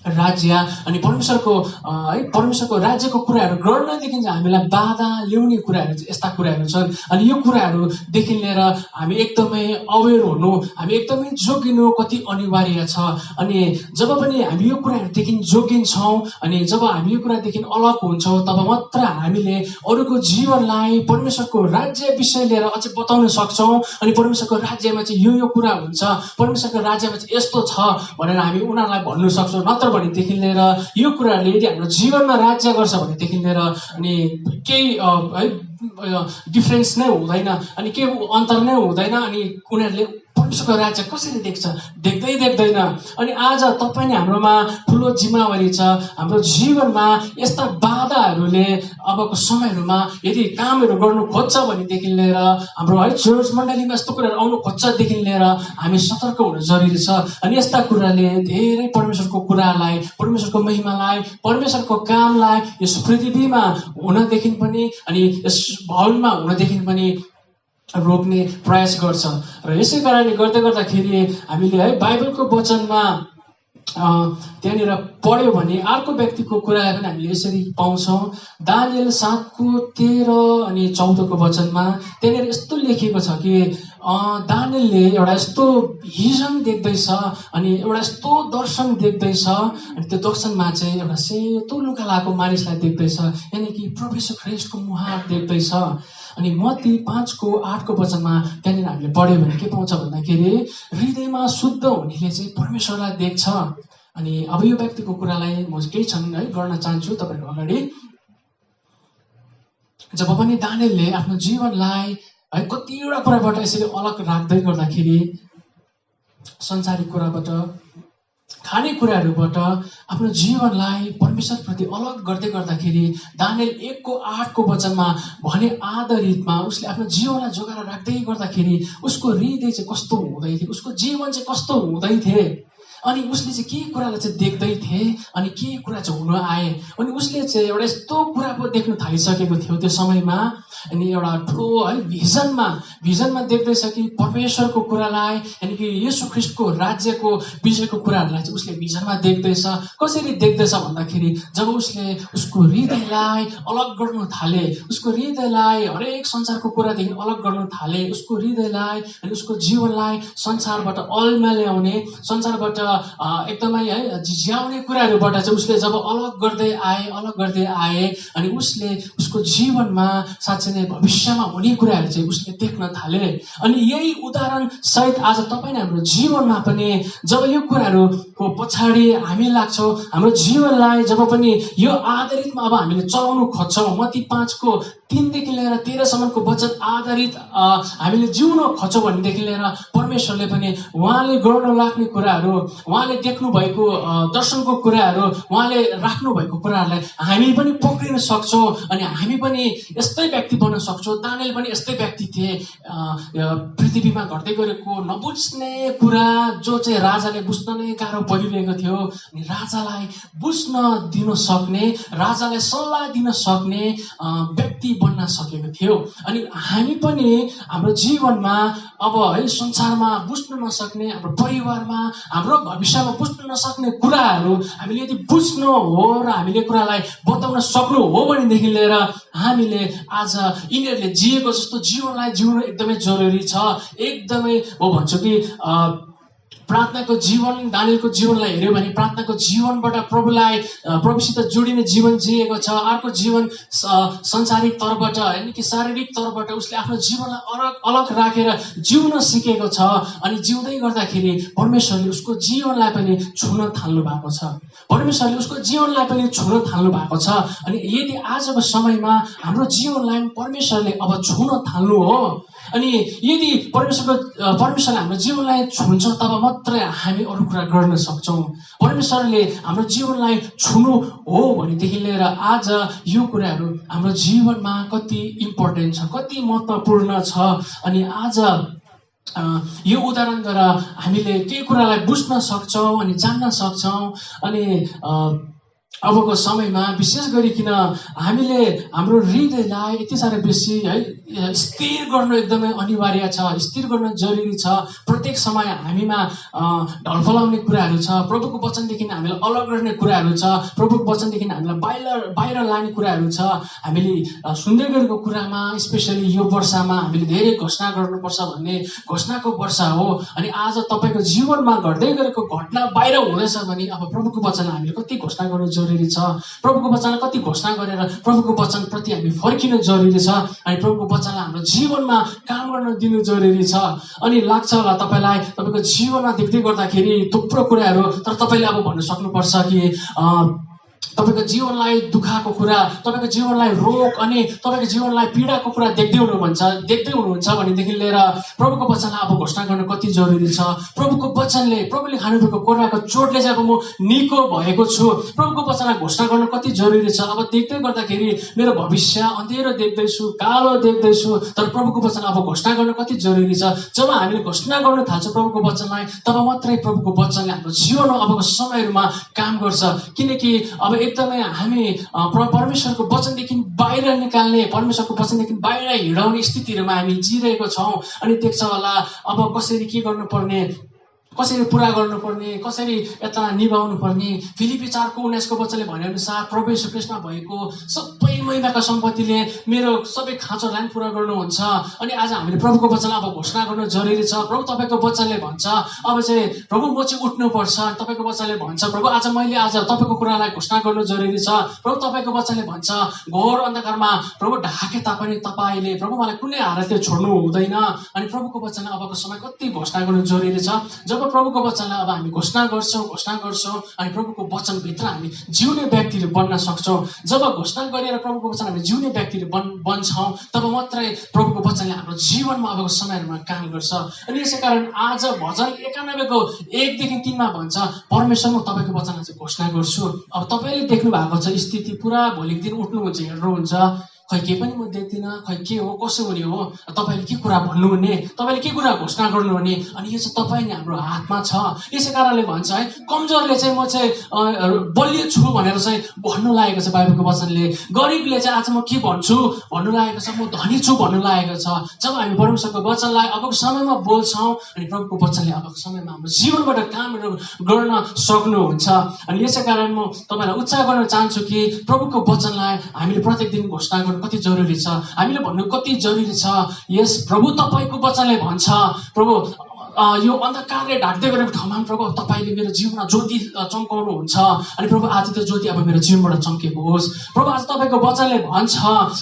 राज्य अनि परमेश्वरको राज्यको कुराहरू गर्नदेखि चाहिँ हामीलाई बाधा ल्याउने कुराहरू चाहिँ यस्ता कुराहरू छन्। अनि यो कुराहरूदेखि लिएर हामी एकदमै अवेर हुनु, हामी एकदमै जोगिनु कति अनिवार्य छ। अनि जब पनि हामी यो कुराहरूदेखि जोगिन्छौँ अनि जब हामी यो कुरादेखि अलग हुन्छौँ तब मात्र हामीले अरूको जीवनलाई परमेश्वरको राज्य विषय लिएर अझै बताउन सक्छौँ। अनि परमेश्वरको राज्यमा चाहिँ यो कुरा हुन्छ, परमेश्वरको राज्यमा चाहिँ यस्तो छ भनेर हामी उनीहरूलाई भन्नु सक्छौँ। नत्र भनेदेखि लिएर यो कुराहरूले यदि हाम्रो जीवनमा राज्य गर्छ भनेदेखि लिएर अनि केही डिफ्रेन्स नै हुँदैन अनि केही अन्तर नै हुँदैन अनि उनीहरूले परमेश्वरको राज्य कसरी देख्छ, देख्दैन। अनि आज तपाईँ हाम्रोमा ठुलो जिम्मेवारी छ। हाम्रो जीवनमा यस्ता बाधाहरूले अबको समयहरूमा यदि कामहरू गर्नु खोज्छ भनेदेखि लिएर हाम्रो चर्च मण्डलीमा यस्तो कुराहरू आउनु खोज्छदेखि लिएर हामी सतर्क हुनु जरुरी छ। अनि यस्ता कुराले धेरै परमेश्वरको कुरालाई, परमेश्वरको महिमालाई, परमेश्वरको कामलाई यस पृथ्वीमा हुनदेखि पनि अनि यस भवनमा हुनदेखि पनि रोक्ने प्रयास गर्छ। र यसै कारणले गर्दाखेरि हामीले बाइबलको वचनमा त्यहाँनिर पढ्यो भने अर्को व्यक्तिको कुरालाई पनि हामीले यसरी पाउँछौँ। दानियल 7:13 अनि 14 वचनमा त्यहाँनिर यस्तो लेखिएको छ कि दानियलले एउटा यस्तो भिजन देख्दैछ अनि एउटा यस्तो दर्शन देख्दैछ अनि त्यो दर्शनमा चाहिँ एउटा सेतो लुगा लगाएको मानिसलाई देख्दैछ, यानि कि प्रभु येशू ख्रीष्टको मुहार देख्दैछ। अनि मत्ती 5:8 वचनमा त्यहाँनिर हामीले पढ्यो भने के पाउँछ भन्दाखेरि हृदयमा शुद्ध हुनेले चाहिँ परमेश्वरलाई देख्छ। अनि अब यो व्यक्तिको कुरालाई म केही छन् गर्न चाहन्छु तपाईँहरूको अगाडि। जब पनि दानियलले आफ्नो जीवनलाई कतिवटा कुराबाट यसरी अलग राख्दै गर्दाखेरि संसारिक कुराबाट, खानेकुराहरूबाट आफ्नो जीवनलाई परमेश्वरप्रति अलग गर्दै गर्दाखेरि दानियल 1:8 वचनमा भने आधारितमा उसले आफ्नो जीवनलाई जोगाएर राख्दै गर्दाखेरि उसको हृदय चाहिँ कस्तो हुँदै थियो, उसको जीवन चाहिँ कस्तो हुँदै थिए अनि उसले चाहिँ के कुरालाई चाहिँ देख्दै थिए अनि के कुरा चाहिँ हुन आए अनि उसले चाहिँ एउटा यस्तो कुरा पो देख्न थालिसकेको थियो त्यो समयमा। अनि एउटा ठुलो भिजनमा देख्दैछ कि परमेश्वरको कुरालाई यानि कि येशू ख्रीष्टको राज्यको विषयको कुराहरूलाई चाहिँ उसले भिजनमा देख्दैछ। कसरी देख्दैछ भन्दाखेरि जब उसले उसको हृदयलाई अलग गर्नु थाले, उसको हृदयलाई हरेक संसारको कुरादेखि अलग गर्नु थाले, उसको हृदयलाई अनि उसको जीवनलाई संसारबाट अल्मल्याउने, संसारबाट एकदमै झिझ्याउने कुराहरूबाट चाहिँ उसले जब अलग गर्दै आए अनि उसले उसको जीवनमा साँच्चै नै भविष्यमा हुने कुराहरू चाहिँ उसले देख्न थाले। अनि यही उदाहरण सहित आज तपाईँ हाम्रो जीवनमा पनि जब यो कुराहरूको पछाडि हामी लाग्छौँ, हाम्रो जीवनलाई जब पनि यो आधारितमा अब हामीले चलाउनु खोज्छौँ, मत्ती 5:3 लिएर 13 वचन आधारित हामीले जिउन खोज्छौँ भनेदेखि लिएर परमेश्वरले पनि उहाँले गर्न लाग्ने कुराहरू, उहाँले देख्नु भएको दर्शनको कुराहरू, उहाँले राख्नु भएको कुराहरूलाई हामी पनि पक्रिन सक्छौँ अनि हामी पनि यस्तै व्यक्ति बन्न सक्छौँ। दानियल पनि यस्तै व्यक्ति थिए, पृथ्वीमा घट्दै गरेको नबुझ्ने कुरा जो चाहिँ राजाले बुझ्न नै गाह्रो परिरहेको थियो अनि राजालाई बुझ्न दिन सक्ने, राजालाई सल्लाह दिन सक्ने व्यक्ति बन्न सकेको थियो। अनि हामी पनि हाम्रो जीवनमा अब संसारमा बुझ्न नसक्ने, हाम्रो परिवारमा, हाम्रो भविष्यमा बुझ्न नसक्ने कुराहरू हामीले यदि बुझ्नु हो र हामीले कुरालाई बताउन सक्नु हो भनेदेखि लिएर हामीले आज यिनीहरूले जिएको जस्तो जीवनलाई जिउनु एकदमै जरुरी छ। एकदमै म भन्छु कि प्रार्थनाको जीवन, दानियलको जीवनलाई हेऱ्यो भने प्रार्थनाको जीवनबाट प्रभुसित जोडिने जीवन जिएको छ। अर्को जीवन संसारिक तर्फबाट यानि कि शारीरिक तर्फबाट उसले आफ्नो जीवनलाई अलग राखेर जिउन सिकेको छ। अनि जिउँदै गर्दाखेरि परमेश्वरले उसको जीवनलाई पनि छुन थाल्नु भएको छ। परमेश्वरले उसको जीवनलाई पनि छुन थाल्नु भएको छ। अनि यदि आजको समयमा हाम्रो जीवनलाई परमेश्वरले अब छुन थाल्नु हो, अनि यदि परमेश्वरले हाम्रो जीवनलाई छुन्छ तब मात्रै हामी अरू कुरा गर्न सक्छौँ। परमेश्वरले हाम्रो जीवनलाई छुनु हो भनेदेखि लिएर आज यो कुराहरू हाम्रो जीवनमा कति इम्पोर्टेन्ट छ, कति महत्त्वपूर्ण छ। अनि आज यो उदाहरणद्वारा हामीले केही कुरालाई बुझ्न सक्छौँ अनि जान्न सक्छौँ। अनि अबको समयमा विशेष गरिकन हामीले हाम्रो हृदयलाई यति साह्रो बेसी स्थिर गर्नु एकदमै अनिवार्य छ, स्थिर गर्न जरुरी छ। प्रत्येक समय हामीमा ढलफलाउने कुराहरू छ, प्रभुको वचनदेखि हामीलाई अलग गर्ने कुराहरू छ, प्रभुको वचनदेखि हामीलाई बाहिर लाने कुराहरू छ। हामीले सुन्दै गरेको कुरामा स्पेसली यो वर्षमा हामीले धेरै घोषणा गर्नुपर्छ भन्ने घोषणाको वर्ष हो। अनि आज तपाईँको जीवनमा घट्दै गरेको घटना बाहिर हुँदैछ भने अब प्रभुको वचनलाई हामीले कति घोषणा गर्नु जरुरी छ, प्रभुको वचनलाई कति घोषणा गरेर प्रभुको वचनप्रति हामी फर्किनु जरुरी छ। अनि प्रभुको वचनलाई हाम्रो जीवनमा काम गर्न दिनु जरुरी छ। अनि लाग्छ होला तपाईँलाई, तपाईँको जीवनमा देख्दै गर्दाखेरि थुप्रो कुराहरू, तर तपाईँले अब भन्न सक्नुपर्छ कि तपाईँको जीवनलाई दुःखको कुरा, तपाईँको जीवनलाई रोग अनि तपाईँको जीवनलाई पीडाको कुरा देख्दै हुनुहुन्छ भनेदेखि लिएर प्रभुको वचनलाई अब घोषणा गर्न कति जरुरी छ। प्रभुको वचनले, प्रभुले खानुभएको कोराको चोटले चाहिँ अब म निको भएको छु, प्रभुको वचनलाई घोषणा गर्न कति जरुरी छ। अब देख्दै गर्दाखेरि मेरो भविष्य अँधेरो देख्दैछु, कालो देख्दैछु, तर प्रभुको वचन अब घोषणा गर्न कति जरुरी छ। जब हामीले घोषणा गर्न थाल्छौँ प्रभुको वचनलाई, तब मात्रै प्रभुको वचनले हाम्रो जीवनमा अबको समयहरूमा काम गर्छ। किनकि अब एकदमै हामी परमेश्वरको वचनदेखि बाहिर निकाल्ने, परमेश्वरको वचनदेखि बाहिर हिँडाउने स्थितिहरूमा हामी जिरहेको छौँ। अनि देख्छ होला अब कसरी के गर्नुपर्ने, कसरी पुरा गर्नुपर्ने, कसरी यता निभाउनु पर्ने। फिलिपी 4:19 वचनले भनेअनुसार प्रभु येशू ख्रीष्टमा भएको सबै महिमाका सम्पत्तिले मेरो सबै खाँचोलाई पुरा गर्नुहुन्छ। अनि आज हामीले प्रभुको वचनलाई अब घोषणा गर्न जरुरी छ। प्रभु तपाईँको वचनले भन्छ अब चाहिँ प्रभु म चाहिँ उठ्नुपर्छ, तपाईँको वचनले भन्छ प्रभु आज मैले तपाईँको कुरालाई घोषणा गर्नु जरुरी छ। प्रभु तपाईँको वचनले भन्छ घोर अन्धकारमा प्रभु ढाके तापनि तपाईँले प्रभु मलाई कुनै हालतले छोड्नु हुँदैन। अनि प्रभुको वचनलाई अबको समय कति घोषणा गर्नु जरुरी छ। जब प्रभुको वचनलाई अब हामी घोषणा गर्छौँ अनि प्रभुको वचनभित्र हामी जिउने व्यक्तिहरू बन्न सक्छौँ। जब घोषणा गरेर प्रभुको वचन हामी जिउने व्यक्तिहरू बन्छौँ तब मात्रै प्रभुको वचनले हाम्रो जीवनमा अबको समयहरूमा काम गर्छ। अनि यसै कारण आज भजन 91को 1-3 भन्छ परमेश्वर म तपाईँको वचनलाई चाहिँ घोषणा गर्छु। अब तपाईँले देख्नु भएको छ स्थिति पुरा भोलिको दिन उठ्नुहुन्छ, हेर्नुहुन्छ, खै के पनि म देख्दिनँ, खै के हो कसो हुने हो, तपाईँले के कुरा भन्नुहुने, तपाईँले के कुरा घोषणा गर्नुहुने। अनि यो चाहिँ तपाईँ नै हाम्रो हातमा छ। यसै कारणले भन्छ है कमजोरले चाहिँ म चाहिँ बलियो छु भनेर चाहिँ भन्नु लागेको छ बाइबलको वचनले। गरिबले चाहिँ आज म के भन्छु भन्नु लागेको छ, म धनी छु भन्नु लागेको छ। जब हामी परमेश्वरको वचनलाई अबको समयमा बोल्छौँ अनि प्रभुको वचनले अबको समयमा हाम्रो जीवनबाट काम गर्न सक्नुहुन्छ। अनि यसै कारण म तपाईँलाई उत्साह गर्न चाहन्छु कि प्रभुको वचनलाई हामीले प्रत्येक दिन घोषणा गर्नु कति जरुरी छ, हामीले भन्नु कति जरुरी छ। यस प्रभु तपाईँको वचनले भन्छ प्रभु यो अन्धकारले ढाक्दै गरेको ठाउँमा प्रभु तपाईँले मेरो जीवनमा ज्योति चम्काउनुहुन्छ। अनि प्रभु आज त्यो ज्योति अब मेरो जीवनबाट चम्केको होस्। प्रभु आज तपाईँको वचनले भन्छ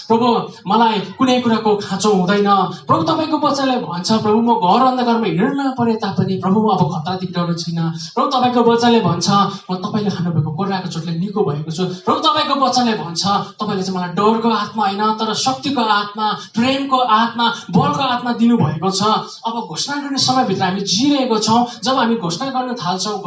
प्रभु मलाई कुनै कुराको खाँचो हुँदैन। प्रभु तपाईँको वचनले भन्छ प्रभु म घर अन्धकारमा हिँड्न परे तापनि प्रभु म अब खतरादेखि डराएको छैन। प्रभु तपाईँको वचनले भन्छ म तपाईँले खानुभएको कोराको चोटले निको भएको छु। प्रभु तपाईँको वचनले भन्छ तपाईँले चाहिँ मलाई डरको आत्मा होइन तर शक्तिको आत्मा, प्रेमको आत्मा, बलको आत्मा दिनुभएको छ। अब घोषणा गर्ने समयभित्र हामी जिरहेको छौँ। जब हामी घोषणा गर्न थाल्छौँ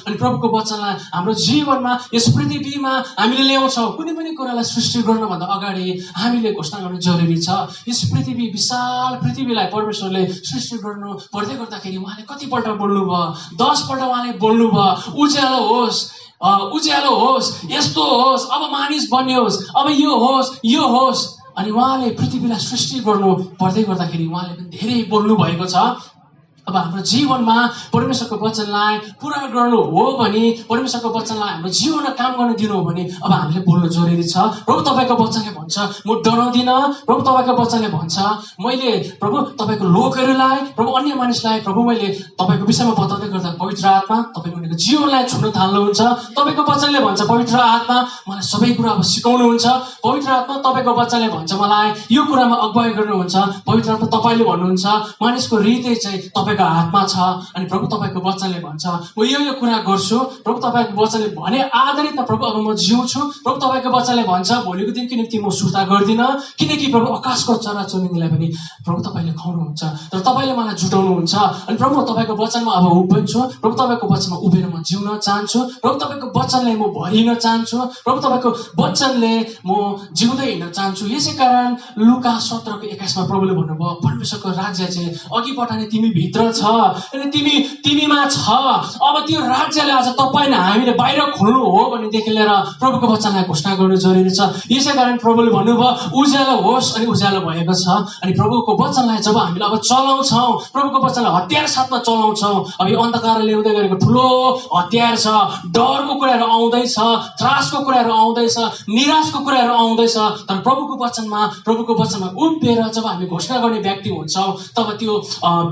अनि प्रभुको वचनलाई हाम्रो जीवनमा यस पृथ्वीमा हामीले ल्याउँछौँ। कुनै पनि कुरालाई सृष्टि गर्नुभन्दा अगाडि हामीले घोषणा गर्नु जरुरी छ। यस पृथ्वी विशाल पृथ्वीलाई परमेश्वरले सृष्टि गर्नु पर्दै गर्दाखेरि उहाँले कतिपल्ट बोल्नुभयो, 10 पल्ट उहाँले बोल्नुभयो उज्यालो होस्, यस्तो होस्, अब मानिस बन्योस्, अब यो होस्। अनि उहाँले पृथ्वीलाई सृष्टि गर्नु पर्दै गर्दाखेरि उहाँले पनि धेरै बोल्नु भएको छ। अब हाम्रो जीवनमा परमेश्वरको वचनलाई पूरा गर्नु हो भने, परमेश्वरको वचनलाई हाम्रो जीवनमा काम गर्न दिनु हो भने अब हामीले बोल्नु जरुरी छ। प्रभु तपाईँको वचनले भन्छ म डराउँदिन। प्रभु तपाईँको वचनले भन्छ मैले प्रभु तपाईँको लोकहरूलाई, प्रभु अन्य मानिसलाई प्रभु मैले तपाईँको विषयमा बताउँदै गर्दा पवित्र आत्मा तपाईँको उनीहरूको जीवनलाई छुन थाल्नुहुन्छ। तपाईँको वचनले भन्छ पवित्र आत्मा मलाई सबै कुरा अब सिकाउनुहुन्छ। पवित्र आत्मा तपाईँको वचनले भन्छ मलाई यो कुरामा अगुवाई गर्नुहुन्छ। पवित्र आत्मा तपाईँले भन्नुहुन्छ मानिसको हृदय चाहिँ तपाईँको हातमा छ अनि प्रभु तपाईँको वचनले भन्छ म यो कुरा गर्छु। प्रभु तपाईँको वचनले भने आधारितमा प्रभु अब म जिउँछु। प्रभु तपाईँको वचनले भन्छ भोलिको दिनको निम्ति म सुर्ता गर्दिनँ, किनकि प्रभु आकाशको चराचुरुङ्गीलाई पनि प्रभु तपाईँले खुवाउनुहुन्छ तर तपाईँले मलाई जुटाउनुहुन्छ। अनि प्रभु तपाईँको वचनमा अब उभिन्छु। प्रभु तपाईँको वचनमा उभिएर म जिउन चाहन्छु। प्रभु तपाईँको वचनले म भरिन चाहन्छु। प्रभु तपाईँको वचनले म जिउँदै हिँड्न चाहन्छु। यसै कारण लुका 17:21 प्रभुले भन्नुभयो परमेश्वरको राज्य चाहिँ अघि पठाउने तिमी भित्र छ अनि तिमीमा छ। अब त्यो राज्यले आज तपाईँ हामीले बाहिर खोल्नु हो भनेदेखि लिएर प्रभुको वचनलाई घोषणा गर्नु जरुरी छ। यसै कारण प्रभुले भन्नुभयो उज्यालो होस् अनि उज्यालो भएको छ। अनि प्रभुको वचनलाई जब हामीले अब चलाउँछौँ, प्रभुको वचनलाई हतियार साथमा चलाउँछौँ, अब यो अन्धकारले ल्याउँदै गरेको ठुलो हतियार छ। डरको कुराहरू आउँदैछ, त्रासको कुराहरू आउँदैछ, निराशको कुराहरू आउँदैछ, तर प्रभुको वचनमा उभिएर जब हामी घोषणा गर्ने व्यक्ति हुन्छौँ तब त्यो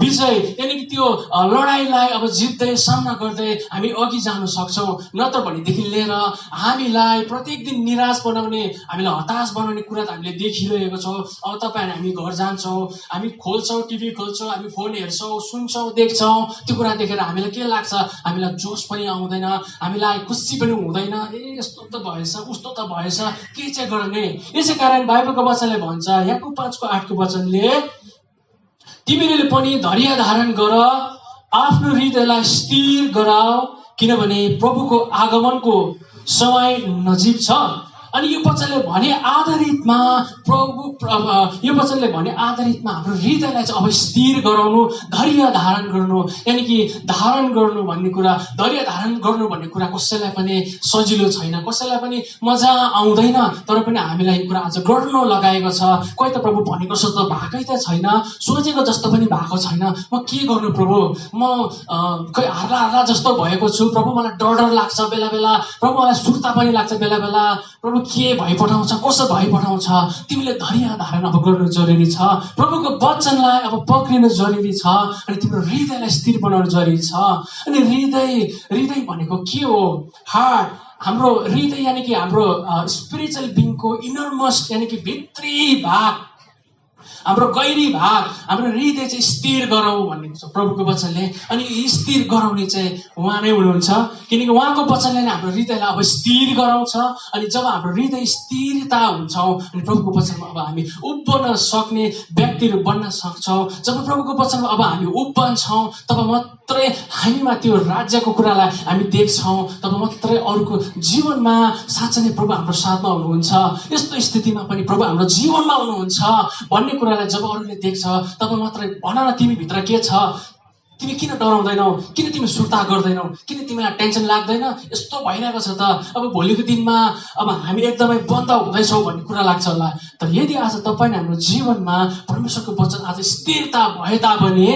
विजय यानि कि त्यो लडाइँलाई अब जित्दै सामना गर्दै हामी अघि जान सक्छौँ। नत्र भनेदेखि लिएर हामीलाई प्रत्येक दिन निराश बनाउने, हामीलाई हताश बनाउने कुरा त हामीले देखिरहेको छौँ। अब तपाईँ हामी घर जान्छौँ, हामी खोल्छौँ, टिभी खोल्छौँ, हामी फोन हेर्छौँ, सुन्छौँ, देख्छौँ। त्यो कुरा देखेर हामीलाई के लाग्छ, हामीलाई जोस पनि आउँदैन, हामीलाई खुसी पनि हुँदैन। यस्तो त भएछ, उस्तो त भएछ, के चाहिँ गर्ने। यसै कारण बाइबलको वचनले भन्छ याकुब 5:8 वचनले तिमीले पनि धैर्य धारण गर, आफ्नो हृदयलाई स्थिर गराऊ, किनभने प्रभुको आगमनको समय नजिक छ। अनि यो वचनले भने आधारितमा यो वचनले भने आधारितमा हाम्रो हृदयलाई चाहिँ अब स्थिर गराउनु, धैर्य धारण गर्नु, यानि कि धारण गर्नु भन्ने कुरा, धैर्य धारण गर्नु भन्ने कुरा कसैलाई पनि सजिलो छैन, कसैलाई पनि मजा आउँदैन। तर पनि हामीलाई यो कुरा आज गर्नु लगाएको छ। कोही त प्रभु भनेको जस्तो भएकै त छैन, सोचेको जस्तो पनि भएको छैन। म के गर्नु प्रभु, म खोइ हार्ला जस्तो भएको छु प्रभु, मलाई डर लाग्छ बेला बेला प्रभु, मलाई सुर्ता पनि लाग्छ बेला बेला प्रभु, के भइपठाउँछ, कसो भइपठाउँछ। तिमीले धैर्य धारण अब गर्नु जरुरी छ, प्रभुको वचनलाई अब पक्रिनु जरुरी छ, अनि तिम्रो हृदयलाई स्थिर बनाउनु जरुरी छ। अनि हृदय भनेको के हो? हार्ट, हाम्रो हृदय यानि कि हाम्रो स्पिरिचुअल बिङको इनरमोस्ट यानि कि भित्री भाग, हाम्रो गहिरी भाग, हाम्रो हृदय चाहिँ स्थिर गराऊ भन्ने छ प्रभुको वचनले। अनि स्थिर गराउने चाहिँ उहाँ नै हुनुहुन्छ, किनकि उहाँको वचनले नै हाम्रो हृदयलाई अब स्थिर गराउँछ। अनि जब हाम्रो हृदय स्थिरता हुन्छौँ अनि प्रभुको वचनमा अब हामी उभिन सक्ने व्यक्तिहरू बन्न सक्छौँ। जब प्रभुको वचनमा अब हामी उभिन्छौँ तब मात्रै हामीमा त्यो राज्यको कुरालाई हामी देख्छौँ, तब मात्रै अरूको जीवनमा साँच्चै नै प्रभु हाम्रो साथमा हुनुहुन्छ, यस्तो स्थितिमा पनि प्रभु हाम्रो जीवनमा हुनुहुन्छ भन्ने कुरालाई जब अरूले देख्छ तब मात्रै भन न तिमी भित्र के छ, तिमी किन डराउँदैनौ, किन तिमी सुर्ता गर्दैनौ, किन तिमीलाई टेन्सन लाग्दैन, यस्तो भइरहेको छ त, अब भोलिको दिनमा अब हामी एकदमै बन्द हुँदैछौँ भन्ने कुरा लाग्छ होला। तर यदि आज तपाईँ हाम्रो जीवनमा परमेश्वरको वचन आज स्थिरता भए तापनि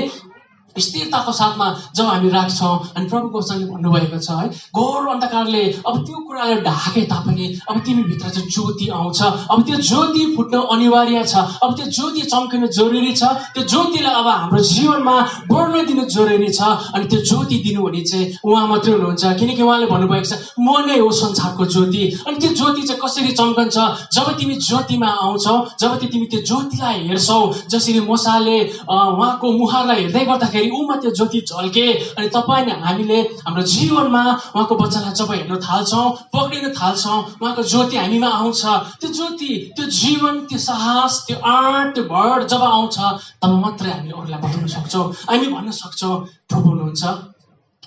स्थिरताको साथमा जब हामी राख्छौँ अनि प्रभुको वचनले भन्नुभएको छ है, घोर अन्धकारले अब त्यो कुराले ढाके तापनि अब तिमी भित्र चाहिँ ज्योति आउँछ। अब त्यो ज्योति फुट्न अनिवार्य छ, अब त्यो ज्योति चम्किनु जरुरी छ, त्यो ज्योतिलाई अब हाम्रो जीवनमा बढ्न दिनु जरुरी छ। अनि त्यो ज्योति दिनु भने चाहिँ उहाँ मात्रै हुनुहुन्छ, किनकि उहाँले भन्नुभएको छ म नै हो संसारको ज्योति। अनि त्यो ज्योति चाहिँ कसरी चम्कन्छ? जब तिमी ज्योतिमा आउँछौ, जब तिमी त्यो ज्योतिलाई हेर्छौ, जसरी मसाले उहाँको मुहारलाई हेर्दै गर्दाखेरि उमा त्यो ज्योति झल्के। अनि तपाईँ हामीले हाम्रो जीवनमा उहाँको वचनलाई जब हेर्न थाल्छौँ, पक्रिन थाल्छौँ, उहाँको ज्योति हामीमा आउँछ। त्यो ज्योति, त्यो जीवन, त्यो साहस, त्यो आँट, त्यो भर जब आउँछ तब मात्रै हामीले अरूलाई बताउन सक्छौँ, हामी भन्न सक्छौँ प्रभु हुनुहुन्छ।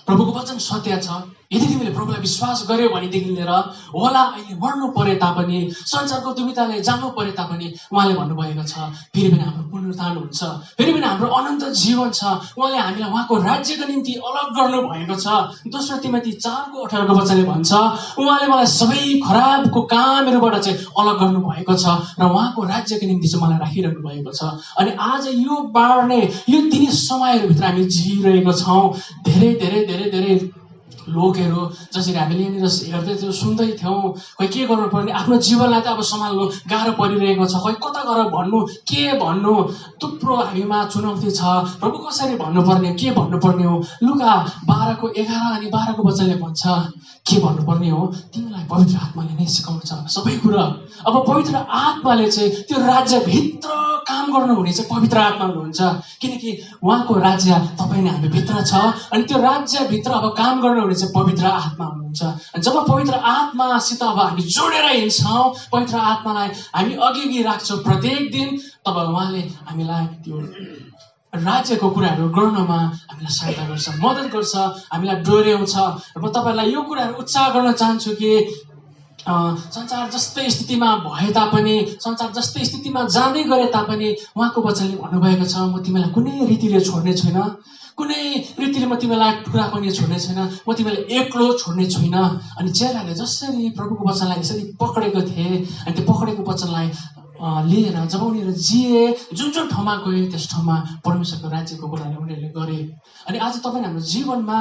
प्रभुको वचन सत्य छ। यदि तिमीले प्रभुलाई विश्वास गर्यो भनेदेखि लिएर होला अहिले मर्नु परे तापनि, संसारको दुविधाले जानु परे तापनि उहाँले भन्नुभएको छ फेरि पनि हाम्रो पुनरुत्थान हुन्छ, फेरि पनि हाम्रो अनन्त जीवन छ। उहाँले हामीलाई उहाँको राज्यको निम्ति अलग गर्नु भएको छ। दोस्रो तिमोथी 4:18 वचनले भन्छ उहाँले मलाई सबै खराबको कामहरूबाट चाहिँ अलग गर्नु भएको छ र उहाँको राज्यको निम्ति चाहिँ मलाई राखिरहनु भएको छ। अनि आज यो बाँड्ने यो दिने समयहरूभित्र हामी जिइरहेको छौँ। धेरै धेरै धेरै धेरै लोकहरू जसरी हामीले यहाँनिर हेर्दै थियौँ, सुन्दै थियौँ, खोइ के गर्नुपर्ने, आफ्नो जीवनलाई त अब सम्हाल्नु गाह्रो परिरहेको छ, खोइ कता गएर भन्नु, के भन्नु, थुप्रो हामीमा चुनौती छ। प्रभु कसरी भन्नुपर्ने, के भन्नुपर्ने हो? लुका 12:11 अनि 12 वचनले भन्छ के भन्नुपर्ने हो? तिमीलाई पवित्र आत्माले नै सिकाउनु छ सबै कुरा। अब पवित्र आत्माले चाहिँ त्यो राज्यभित्र काम गर्नुहुने चाहिँ पवित्र आत्मा हुनुहुन्छ, किनकि उहाँको राज्य तपाईँ नै हामी भित्र छ। अनि त्यो राज्यभित्र अब काम गर्नुहुने चाहिँ पवित्र आत्मा हुनुहुन्छ। जब पवित्र आत्मासित अब हामी जोडेर हिँड्छौँ, पवित्र आत्मालाई हामी अघि राख्छौँ प्रत्येक दिन, तब उहाँले हामीलाई त्यो राज्यको कुराहरू गर्नमा हामीलाई सहायता गर्छ, मद्दत गर्छ, हामीलाई डोर्याउँछ। र म तपाईँलाई यो कुराहरू उत्साह गर्न चाहन्छु कि संसार जस्तै स्थितिमा भए तापनि, संसार जस्तै स्थितिमा जाँदै गरे तापनि उहाँको वचनले भन्नुभएको छ म तिमीलाई कुनै रीतिले छोड्ने छैन, कुनै रीतिले म तिमीलाई टुक्रा पनि छोड्ने छैन, म तिमीलाई एक्लो छोड्ने छुइनँ। अनि चेलाले जसरी प्रभुको वचनलाई यसरी पक्रेको थिए अनि त्यो पक्रेको वचनलाई लिएर जब उनीहरू जिए, जुन जुन ठाउँमा गए त्यस ठाउँमा परमेश्वरको राज्यको कुराहरू उनीहरूले गरे। अनि आज तपाईँ हाम्रो जीवनमा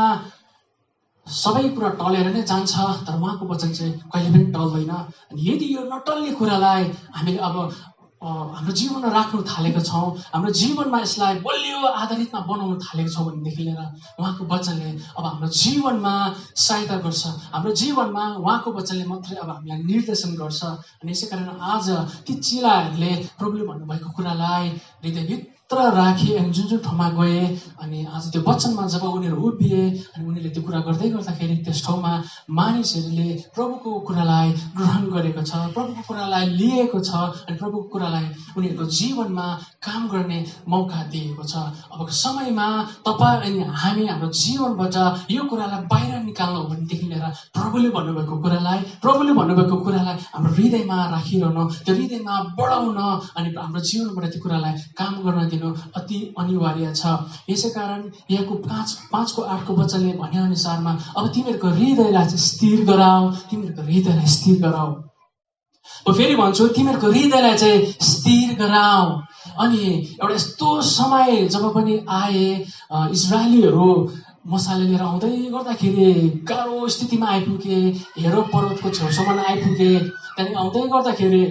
सबै कुरा टलेर नै जान्छ, तर उहाँको वचन चाहिँ कहिले पनि टल्दैन। अनि यदि यो नटल्ने कुरालाई हामीले अब हाम्रो जीवनमा राख्नु थालेको छौँ, हाम्रो जीवनमा यसलाई बलियो आधारितमा बनाउनु थालेको छौँ भनेदेखि लिएर उहाँको वचनले अब हाम्रो जीवनमा सहायता गर्छ, हाम्रो जीवनमा उहाँको वचनले मात्रै अब हामीलाई निर्देशन गर्छ। अनि यसै कारण आज ती चेलाहरूले प्रभुले भन्नुभएको कुरालाई हृदयभित्र राखे अनि जुन जुन ठाउँमा गए अनि आज त्यो वचनमा जब उनीहरू उभिए अनि उनीहरूले त्यो कुरा गर्दै गर्दाखेरि त्यस ठाउँमा मानिसहरूले प्रभुको कुरालाई ग्रहण गरेको छ, प्रभुको कुरालाई लिएको छ अनि प्रभुको कुरालाई उनीहरूको जीवनमा काम गर्ने मौका दिएको छ। अबको समयमा तपाईँ अनि हामी हाम्रो जीवनबाट यो कुरालाई बाहिर निकाल्नु हो भनेदेखि लिएर प्रभुले भन्नुभएको कुरालाई हाम्रो हृदयमा राखिरहनु, त्यो हृदयमा बढाउन अनि हाम्रो जीवनबाट त्यो कुरालाई काम गर्न दिनु अति अनिवार्य छ। यसै कारण यहाँको 5:8 वचनले भने अनुसारमा अब तिमीहरूको हृदयलाई चाहिँ स्थिर गराऊ, तिमीहरूको हृदयलाई स्थिर गराऊ। म फेरि भन्छु तिमीहरूको हृदयलाई चाहिँ स्थिर गराऊ। अनि एउटा यस्तो समय जब पनि आए इजरायलीहरू मसाले लिएर आउँदै गर्दाखेरि गाह्रो स्थितिमा आइपुगे, हेरो पर्वतको छेउसम्म आइपुगे। त्यहाँदेखि आउँदै गर्दाखेरि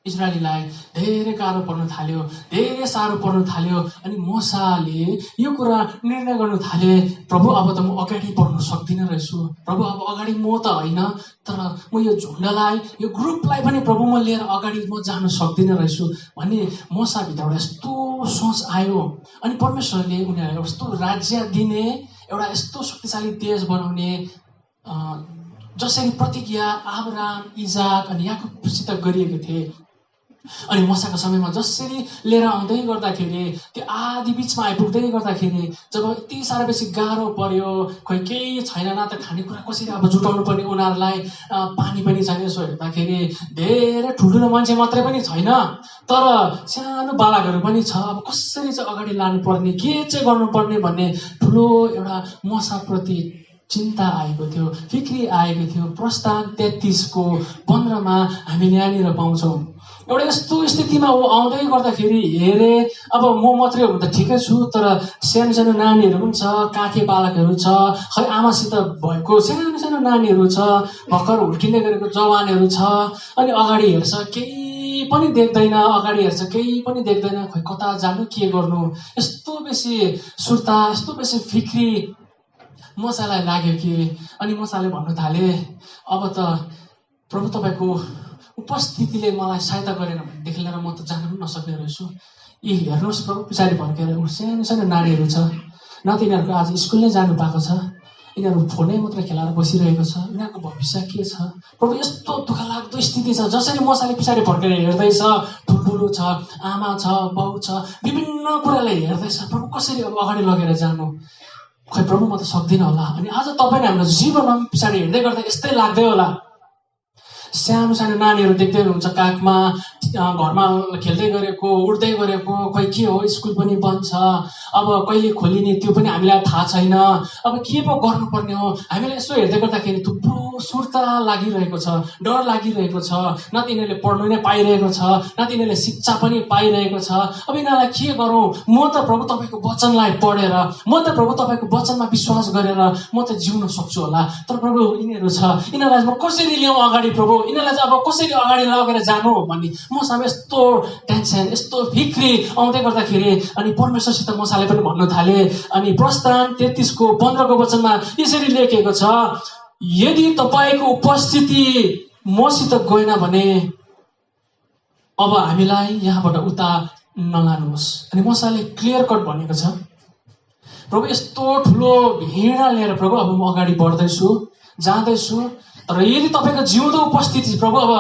इजरायलीलाई धेरै गाह्रो पर्न थाल्यो, धेरै साह्रो पर्न थाल्यो। अनि मोसाले यो कुरा निर्णय गर्नु थाले, प्रभु अब त म अगाडि बढ्न सक्दिनँ रहेछु, प्रभु अब अगाडि म त होइन, तर म यो झुन्डलाई यो ग्रुपलाई पनि प्रभु म लिएर अगाडि म जान सक्दिनँ रहेछु भन्ने मोसाभित्र एउटा यस्तो सोच आयो। अनि परमेश्वरले उनीहरूलाई यस्तो राज्य दिने, एउटा यस्तो शक्तिशाली देश बनाउने जसरी प्रतिज्ञा अब्राहम, इजाक अनि याकुबसित गरिएको थिए। अनि मोसाको समयमा जसरी लिएर आउँदै गर्दाखेरि त्यो आदि बिचमा आइपुग्दै गर्दाखेरि जब यति साह्रो बेसी गाह्रो पर्यो, खोइ केही छैन, न त खानेकुरा कसरी अब जुटाउनु पर्ने उनीहरूलाई, पानी पनि छैन। यसो हेर्दाखेरि धेरै ठुल्ठुलो मान्छे मात्रै पनि छैन, तर सानो बालकहरू पनि छ। अब कसरी चाहिँ अगाडि लानुपर्ने, के चाहिँ गर्नुपर्ने भन्ने ठुलो एउटा मोसाप्रति चिन्ता आएको थियो, फिक्री आएको थियो। प्रस्थान 33:15 हामी यहाँनिर पाउँछौँ। एउटा यस्तो स्थितिमा ऊ आउँदै गर्दाखेरि हेरे अब म मात्रै हो भने त ठिकै छु, तर सानो सानो नानीहरू पनि छ, काखे बालकहरू छ, खै आमासित भएको सानो सानो नानीहरू छ, भर्खर हुर्किँदै गरेको जवानहरू छ। अनि अगाडि हेर्छ केही पनि देख्दैन, अगाडि हेर्छ केही पनि देख्दैन, खै कता जानु, के गर्नु, यस्तो बेसी सुर्ता, यस्तो बेसी फिक्री मोसालाई लाग्यो कि। अनि मोसाले भन्नु थाले अब त प्रभु तपाईँको उपस्थितिले मलाई सहायता गरेन भनेदेखि लिएर म त जान पनि नसक्ने रहेछु। यी हेर्नुहोस् प्रभु पछाडि फर्केर सानो सानो नानीहरू छ, न त यिनीहरूको आज स्कुल नै जानु पाएको छ, यिनीहरू फोनै मात्र खेलाएर बसिरहेको छ, यिनीहरूको भविष्य के छ। प्रभु यस्तो दुःखलाग्दो स्थिति छ। जसरी मोसाले पछाडि फर्केर हेर्दैछ, ठुल्ठुलो छ, आमा छ, बाउ छ, विभिन्न कुरालाई हेर्दैछ, प्रभु कसरी अब अगाडि लगेर जानु। खै प्रभु म त सक्दिनँ होला। अनि आज तपाईँले हाम्रो जीवनमा पछाडि हेर्दै गर्दा यस्तै लाग्दै होला। सानो सानो नानीहरू देख्दै हुनुहुन्छ काखमा, घरमा खेल्दै गरेको, उड्दै गरेको, खोइ के हो स्कुल पनि बन्द छ, अब कहिले खोलिने त्यो पनि हामीलाई थाहा छैन, अब के पो गर्नुपर्ने हो। हामीलाई यसो हेर्दै गर्दाखेरि थुप्रो सुर्ता लागिरहेको छ, डर लागिरहेको छ। न तिनीहरूले पढ्नु नै पाइरहेको छ, न तिनीहरूले शिक्षा पनि पाइरहेको छ। अब यिनीहरूलाई के गरौँ? म त प्रभु तपाईँको वचनलाई पढेर, म त प्रभु तपाईँको वचनमा विश्वास गरेर म त जिउन सक्छु होला। तर प्रभु यिनीहरू छ, यिनीहरूलाई म कसरी ल्याउँ अगाडि प्रभु, यिनीहरूलाई चाहिँ अब कसरी अगाडि लगेर जानु भन्ने मसँग यस्तो टेन्सन, यस्तो फिक्री आउँदै गर्दाखेरि अनि परमेश्वरसित मसाले पनि भन्नु थाले। अनि प्रस्थान 33:15 वचनमा यसरी लेखेको छ, यदि तपाईँको उपस्थिति मसित गएन भने अब हामीलाई यहाँबाट उता नलानुहोस्। अनि मसाले क्लियर कट भनेको छ, प्रभु यस्तो ठुलो भिड लिएर प्रभु अब म अगाडि बढ्दैछु, जाँदैछु, तर यदि तपाईँको जिउँदो उपस्थिति प्रभु अब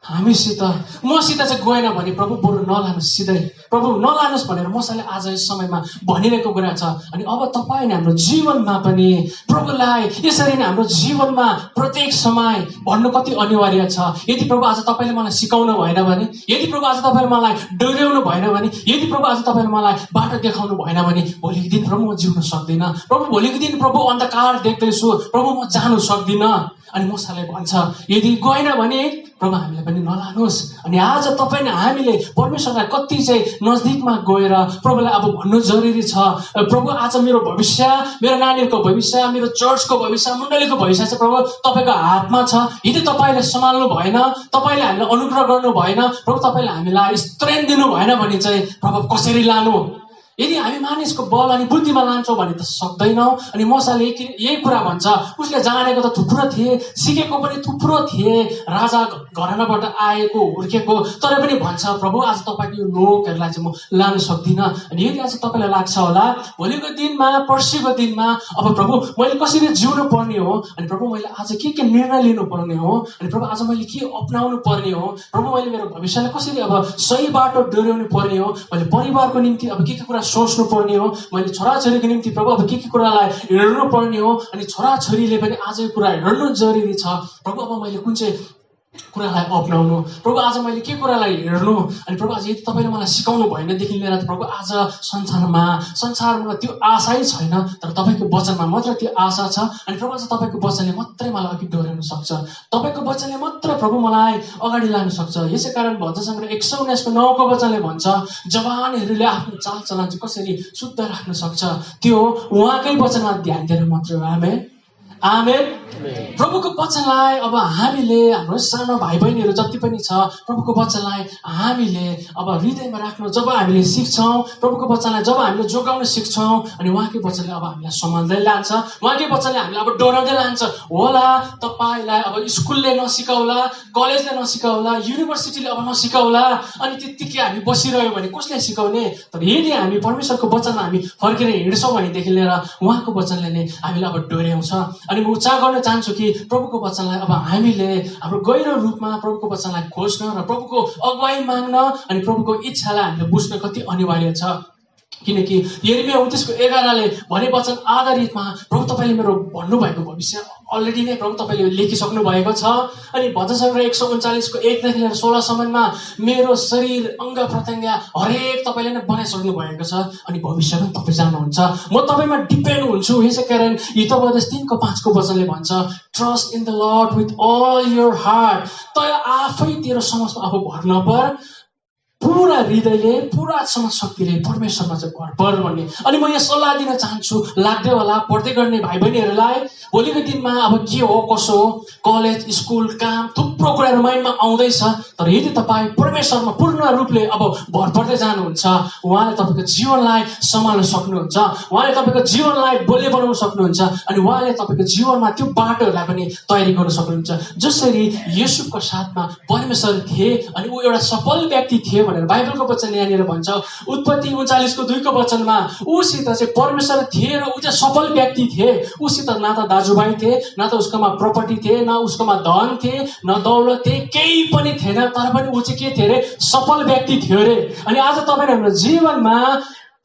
हामीसित मसित चाहिँ गएन भने प्रभु बरु नलानुहोस्, सिधै प्रभु नलानुहोस् भनेर मसाले आज यस समयमा भनिरहेको कुरा छ। अनि अब तपाईँले हाम्रो जीवनमा पनि प्रभुलाई यसरी नै हाम्रो जीवनमा प्रत्येक समय भन्नु कति अनिवार्य छ। यदि प्रभु आज तपाईँले मलाई सिकाउनु भएन भने, यदि प्रभु आज तपाईँले मलाई डोर्याउनु भएन भने, यदि प्रभु आज तपाईँले मलाई बाटो देखाउनु भएन भने भोलिको दिन प्रभु म जिउन सक्दिनँ। प्रभु भोलिको दिन प्रभु अन्धकार देख्दैछु, प्रभु म जानु सक्दिनँ। अनि मसाले भन्छ यदि गएन भने प्रभु हामीलाई पनि नलानुहोस्। अनि आज तपाईँले हामीले परमेश्वरलाई कति चाहिँ नजदिकमा गएर प्रभुलाई अब भन्नु जरुरी छ, प्रभु आज मेरो भविष्य, मेरो नानीहरूको भविष्य, मेरो चर्चको भविष्य, मण्डलीको भविष्य चाहिँ प्रभु तपाईँको हातमा छ। यदि तपाईँले सम्हाल्नु भएन, तपाईँले हामीलाई अनुग्रह गर्नु भएन, प्रभु तपाईँले हामीलाई स्ट्रेन्थ दिनु भएन भने चाहिँ प्रभु कसरी लानु? यदि हामी मानिसको बल अनि बुद्धिमा लान्छौँ भने त सक्दैनौँ। अनि मसाले यही कुरा भन्छ, उसले जानेको त थुप्रो थिए, सिकेको पनि थुप्रो थिए, राजा घरानाबाट आएको हुर्केको, तर पनि भन्छ प्रभु आज तपाईँको यो लोकहरूलाई चाहिँ म लान सक्दिनँ। अनि यदि आज तपाईँलाई लाग्छ होला भोलिको दिनमा, पर्सिको दिनमा अब प्रभु मैले कसरी जिउनु पर्ने हो, अनि प्रभु मैले आज के निर्णय लिनुपर्ने हो, अनि प्रभु आज मैले के अपनाउनु पर्ने हो, प्रभु मैले मेरो भविष्यलाई कसरी अब सही बाटो डोर्याउनु पर्ने हो, मैले परिवारको निम्ति अब के कुरा सोच्नु पर्ने हो, मैले छोराछोरीको निम्ति प्रभु अब के कुरालाई हेर्नु पर्ने हो, अनि छोराछोरीले पनि आज यो कुरा हेर्नु जरुरी छ। प्रभु अब मैले कुन चाहिँ कुरालाई अपनाउनु, प्रभु आज मैले के कुरालाई हेर्नु। अनि प्रभु आज यदि तपाईँले मलाई सिकाउनु भएनदेखि लिएर प्रभु आज संसारमा त्यो आशै छैन, तर तपाईँको वचनमा मात्र त्यो आशा छ। अनि प्रभु आज तपाईँको वचनले मात्रै मलाई अघि डोर्याउन सक्छ, तपाईँको वचनले मात्र प्रभु मलाई अगाडि लान सक्छ। यसै कारण भन्छ सङ्ग्रह 119:9 वचनले भन्छ, जवानहरूले आफ्नो चालचलन चाहिँ कसरी शुद्ध राख्न सक्छ त्यो उहाँकै वचनमा ध्यान दिएर मात्र हो। आमेन। प्रभुको वचनलाई अब हामीले, हाम्रो सानो भाइ बहिनीहरू जति पनि छ, प्रभुको वचनलाई हामीले अब हृदयमा राख्नु जब हामीले सिक्छौँ, प्रभुको वचनलाई जब हामीले जोगाउन सिक्छौँ, अनि उहाँकै वचनले अब हामीलाई सम्हाल्दै लान्छ, उहाँकै वचनले हामीलाई अब डराउँदै लान्छ। होला तपाईँलाई अब स्कुलले नसिकाउला, कलेजले नसिकाउला, युनिभर्सिटीले अब नसिकाउला, अनि त्यत्तिकै हामी बसिरह्यो भने कसले सिकाउने? तर यदि हामी परमेश्वरको वचनमा हामी फर्केर हिँड्छौँ भनेदेखि लिएर उहाँको वचनले नै हामीलाई अब डोर्याउँछ। अनि म उच्चार गर्न चाहन्छु कि प्रभुको वचनलाई अब हामीले हाम्रो गहिरो रूपमा प्रभुको वचनलाई खोज्न र प्रभुको अगुवाई माग्न अनि प्रभुको इच्छालाई हामीले बुझ्न कति अनिवार्य छ। किनकि यिर्मया 29:11ले भने वचन आधारितमा प्रभु तपाईँले मेरो भन्नुभएको भविष्य अलरेडी नै प्रभु तपाईँले लेखिसक्नु भएको छ। अनि भजन सङ्ग्रह 139:1देखि लिएर 16सम्ममा मेरो शरीर अङ्ग प्रत्यङ्ग हरेक तपाईँले नै बनाइसक्नु भएको छ, अनि भविष्य पनि तपाईँ जान्नुहुन्छ, म तपाईँमा डिपेन्ड हुन्छु। यसै कारण हितोपदेश 3:5 वचनले भन्छ, trust in the lord with all your heart, तँ आफै तेरो समस्त आफू भर नपर, पुरा हृदयले पुरा शक्तिले परमेश्वरमा चाहिँ भर पर भन्ने। अनि म यहाँ सल्लाह दिन चाहन्छु लाग्दै होला पढ्दै गर्ने भाइ बहिनीहरूलाई, भोलिको दिनमा अब के हो कसो हो, कलेज स्कुल काम थुप्रो कुराहरू माइन्डमा आउँदैछ, तर यदि तपाईँ परमेश्वरमा पूर्ण रूपले अब भर पर्दै जानुहुन्छ, उहाँले तपाईँको जीवनलाई सम्हाल्न सक्नुहुन्छ, उहाँले तपाईँको जीवनलाई बलियो बनाउन सक्नुहुन्छ, अनि उहाँले तपाईँको जीवनमा त्यो बाटोहरूलाई पनि तयारी गर्न सक्नुहुन्छ। जसरी येशूको साथमा परमेश्वर थिए अनि ऊ एउटा सफल व्यक्ति थिए भनेर बाइबलको वचन यहाँनिर भन्छ। उत्पत्ति 39:2 वचनमा उसित चाहिँ परमेश्वर थिए र ऊ चाहिँ सफल व्यक्ति थिए। उसित न त दाजुभाइ थिए, न त उसकोमा प्रपर्टी थिए, न उसकोमा धन थिए, न दौलत थिए, केही पनि थिएन, तर पनि ऊ चाहिँ के थिए अरे? सफल व्यक्ति थियो अरे। अनि आज तपाईँले हाम्रो जीवनमा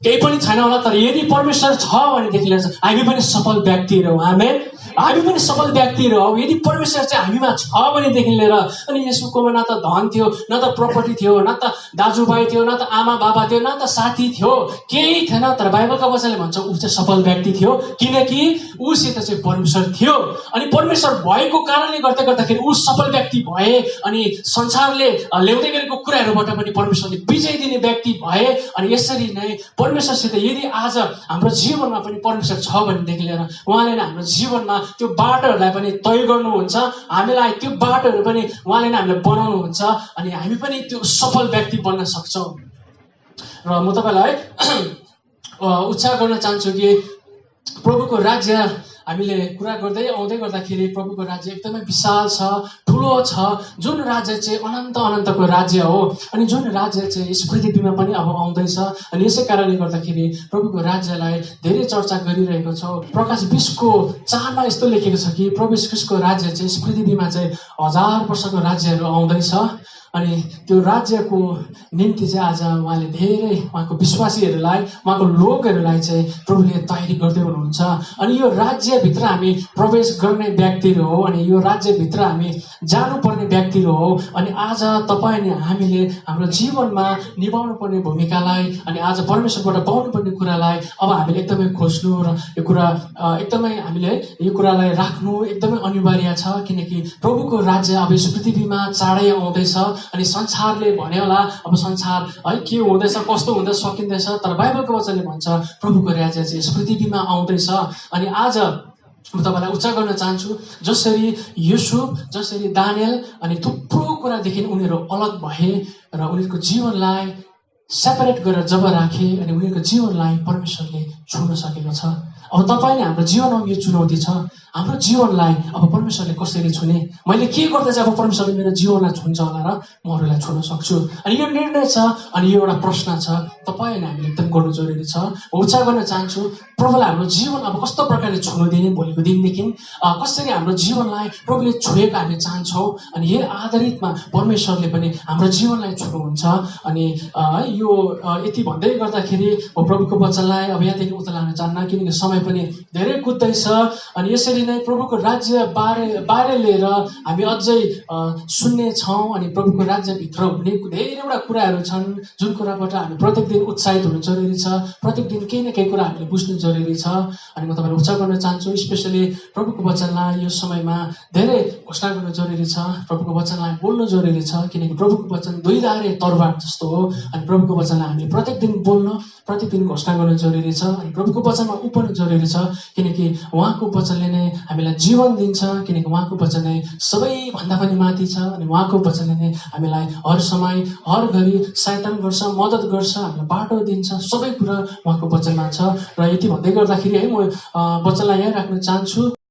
केही पनि छैन होला, तर यदि परमेश्वर छ भनेदेखि लिएर हामी पनि सफल व्यक्तिहरू हौँ। आमेन। हामी पनि सफल व्यक्तिहरू हौ यदि परमेश्वर चाहिँ हामीमा छ भनेदेखि लिएर। अनि यसुकोमा न त धन थियो, न त प्रपर्टी थियो, न त दाजुभाइ थियो, न त आमा बाबा थियो, न त साथी थियो, केही थिएन। तर बाइबलका वचनले भन्छ ऊ चाहिँ सफल व्यक्ति थियो, किनकि ऊसित चाहिँ परमेश्वर थियो। अनि परमेश्वर भएको कारणले गर्दाखेरि ऊ सफल व्यक्ति भए। अनि संसारले ल्याउँदै गरेको कुराहरूबाट पनि परमेश्वरले विजय दिने व्यक्ति भए। अनि यसरी नै परमेश्वरसित यदि आज हाम्रो जीवनमा पनि परमेश्वर छ भनेदेखि लिएर उहाँले नै हाम्रो जीवनमा त्यो बाटोहरूलाई पनि तय गर्नुहुन्छ, हामीलाई त्यो बाटोहरू पनि उहाँले नै हामीलाई बनाउनुहुन्छ। अनि हामी पनि त्यो सफल व्यक्ति बन्न सक्छौँ। र म तपाईँलाई उत्साह गर्न चाहन्छु कि प्रभुको राज्य हामीले कुरा गर्दै आउँदै गर्दाखेरि प्रभुको राज्य एकदमै विशाल छ, ठुलो छ, जुन राज्य चाहिँ अनन्तको राज्य हो। अनि जुन राज्य चाहिँ यस पृथ्वीमा पनि अब आउँदैछ। अनि यसै कारणले गर्दाखेरि प्रभुको राज्यलाई धेरै चर्चा गरिरहेको छौँ। प्रकाश 20:4 यस्तो लेखेको छ कि प्रभु ख्रीष्टको राज्य चाहिँ यस पृथ्वीमा चाहिँ 1000 वर्षको राज्यहरू आउँदैछ। अनि त्यो राज्यको निम्ति चाहिँ आज उहाँले धेरै उहाँको विश्वासीहरूलाई, उहाँको लोकहरूलाई चाहिँ प्रभुले तयारी गर्दै हुनुहुन्छ। अनि यो राज्यभित्र हामी प्रवेश गर्ने व्यक्तिहरू हो, अनि यो राज्यभित्र हामी जानुपर्ने व्यक्तिहरू हो। अनि आज तपाईँ अनि हामीले हाम्रो जीवनमा निभाउनु पर्ने भूमिकालाई, अनि आज परमेश्वरबाट पाउनुपर्ने कुरालाई अब हामीले एकदमै खोज्नु र यो कुरा एकदमै हामीले यो कुरालाई राख्नु एकदमै अनिवार्य छ। किनकि प्रभुको राज्य अब यस पृथ्वीमा चाँडै आउँदैछ। अनि संसारले भन्यो होला अब संसार है के हुँदैछ, कस्तो हुँदै सकिँदैछ, तर बाइबलको वचनले भन्छ प्रभुको राज्य चाहिँ यस पृथ्वीमा आउँदैछ। अनि आज म तपाईँलाई उच्चार गर्न चाहन्छु, जसरी युसुफ, जसरी दानियल अनि थुप्रो कुरादेखि उनीहरू अलग भए र उनीहरूको जीवनलाई सेपरेट गरेर जब राखे अनि उनीहरूको जीवनलाई परमेश्वरले छुन सकेको छ। अब तपाईँले हाम्रो जीवनमा यो चुनौती छ, हाम्रो जीवनलाई अब परमेश्वरले कसरी छुने, मैले के गर्दा चाहिँ अब परमेश्वरले मेरो जीवनलाई छुन्छ होला र म अरूलाई छुन सक्छु। अनि यो निर्णय छ, अनि यो एउटा प्रश्न छ, तपाईँ अनि हामीले एकदम गर्नु जरुरी छ। म उच्चार गर्न चाहन्छु प्रभुलाई हाम्रो जीवन अब कस्तो प्रकारले छुनु दिने भोलिको दिनदेखि, कसरी हाम्रो जीवनलाई प्रभुले छोएको हामी चाहन्छौँ। अनि यही आधारितमा परमेश्वरले पनि हाम्रो जीवनलाई छुनुहुन्छ। अनि यो यति भन्दै गर्दाखेरि म प्रभुको वचनलाई अब यहाँदेखि उता लान चाहन्न, किनकि समय पनि धेरै कुद्दैछ। अनि यसरी नै प्रभुको राज्य बारे लिएर हामी अझै सुन्ने छौँ। अनि प्रभुको राज्यभित्र हुने धेरैवटा कुराहरू छन् जुन कुराबाट हामी प्रत्येक दिन उत्साहित हुनु जरुरी छ, प्रत्येक दिन केही न केही कुरा हामीले बुझ्नु जरुरी छ। अनि म तपाईँलाई उच्चार गर्न चाहन्छु, स्पेसली प्रभुको वचनलाई यो समयमा धेरै घोषणा गर्नु जरुरी छ, प्रभुको वचनलाई बोल्नु जरुरी छ। किनकि प्रभुको वचन 2 धारे तरबार जस्तो हो। अनि प्रभुको वचनलाई हामीले प्रत्येक दिन बोल्न, प्रत्येक दिन घोषणा गर्नु जरुरी छ। अनि प्रभुको वचनमा उपर्नु जरुरी छ, किनकि उहाँको वचनले नै हामीलाई जीवन दिन्छ। किनकि उहाँको वचन नै सबैभन्दा पनि माथि छ। अनि उहाँको वचनले नै हामीलाई हर समय हर घडी सहायता गर्छ, मद्दत गर्छ, हामीलाई बाटो दिन्छ, सबै कुरा उहाँको वचनमा छ। र यति भन्दै गर्दाखेरि है म वचनलाई यहीँ राख्न चाहन्छु।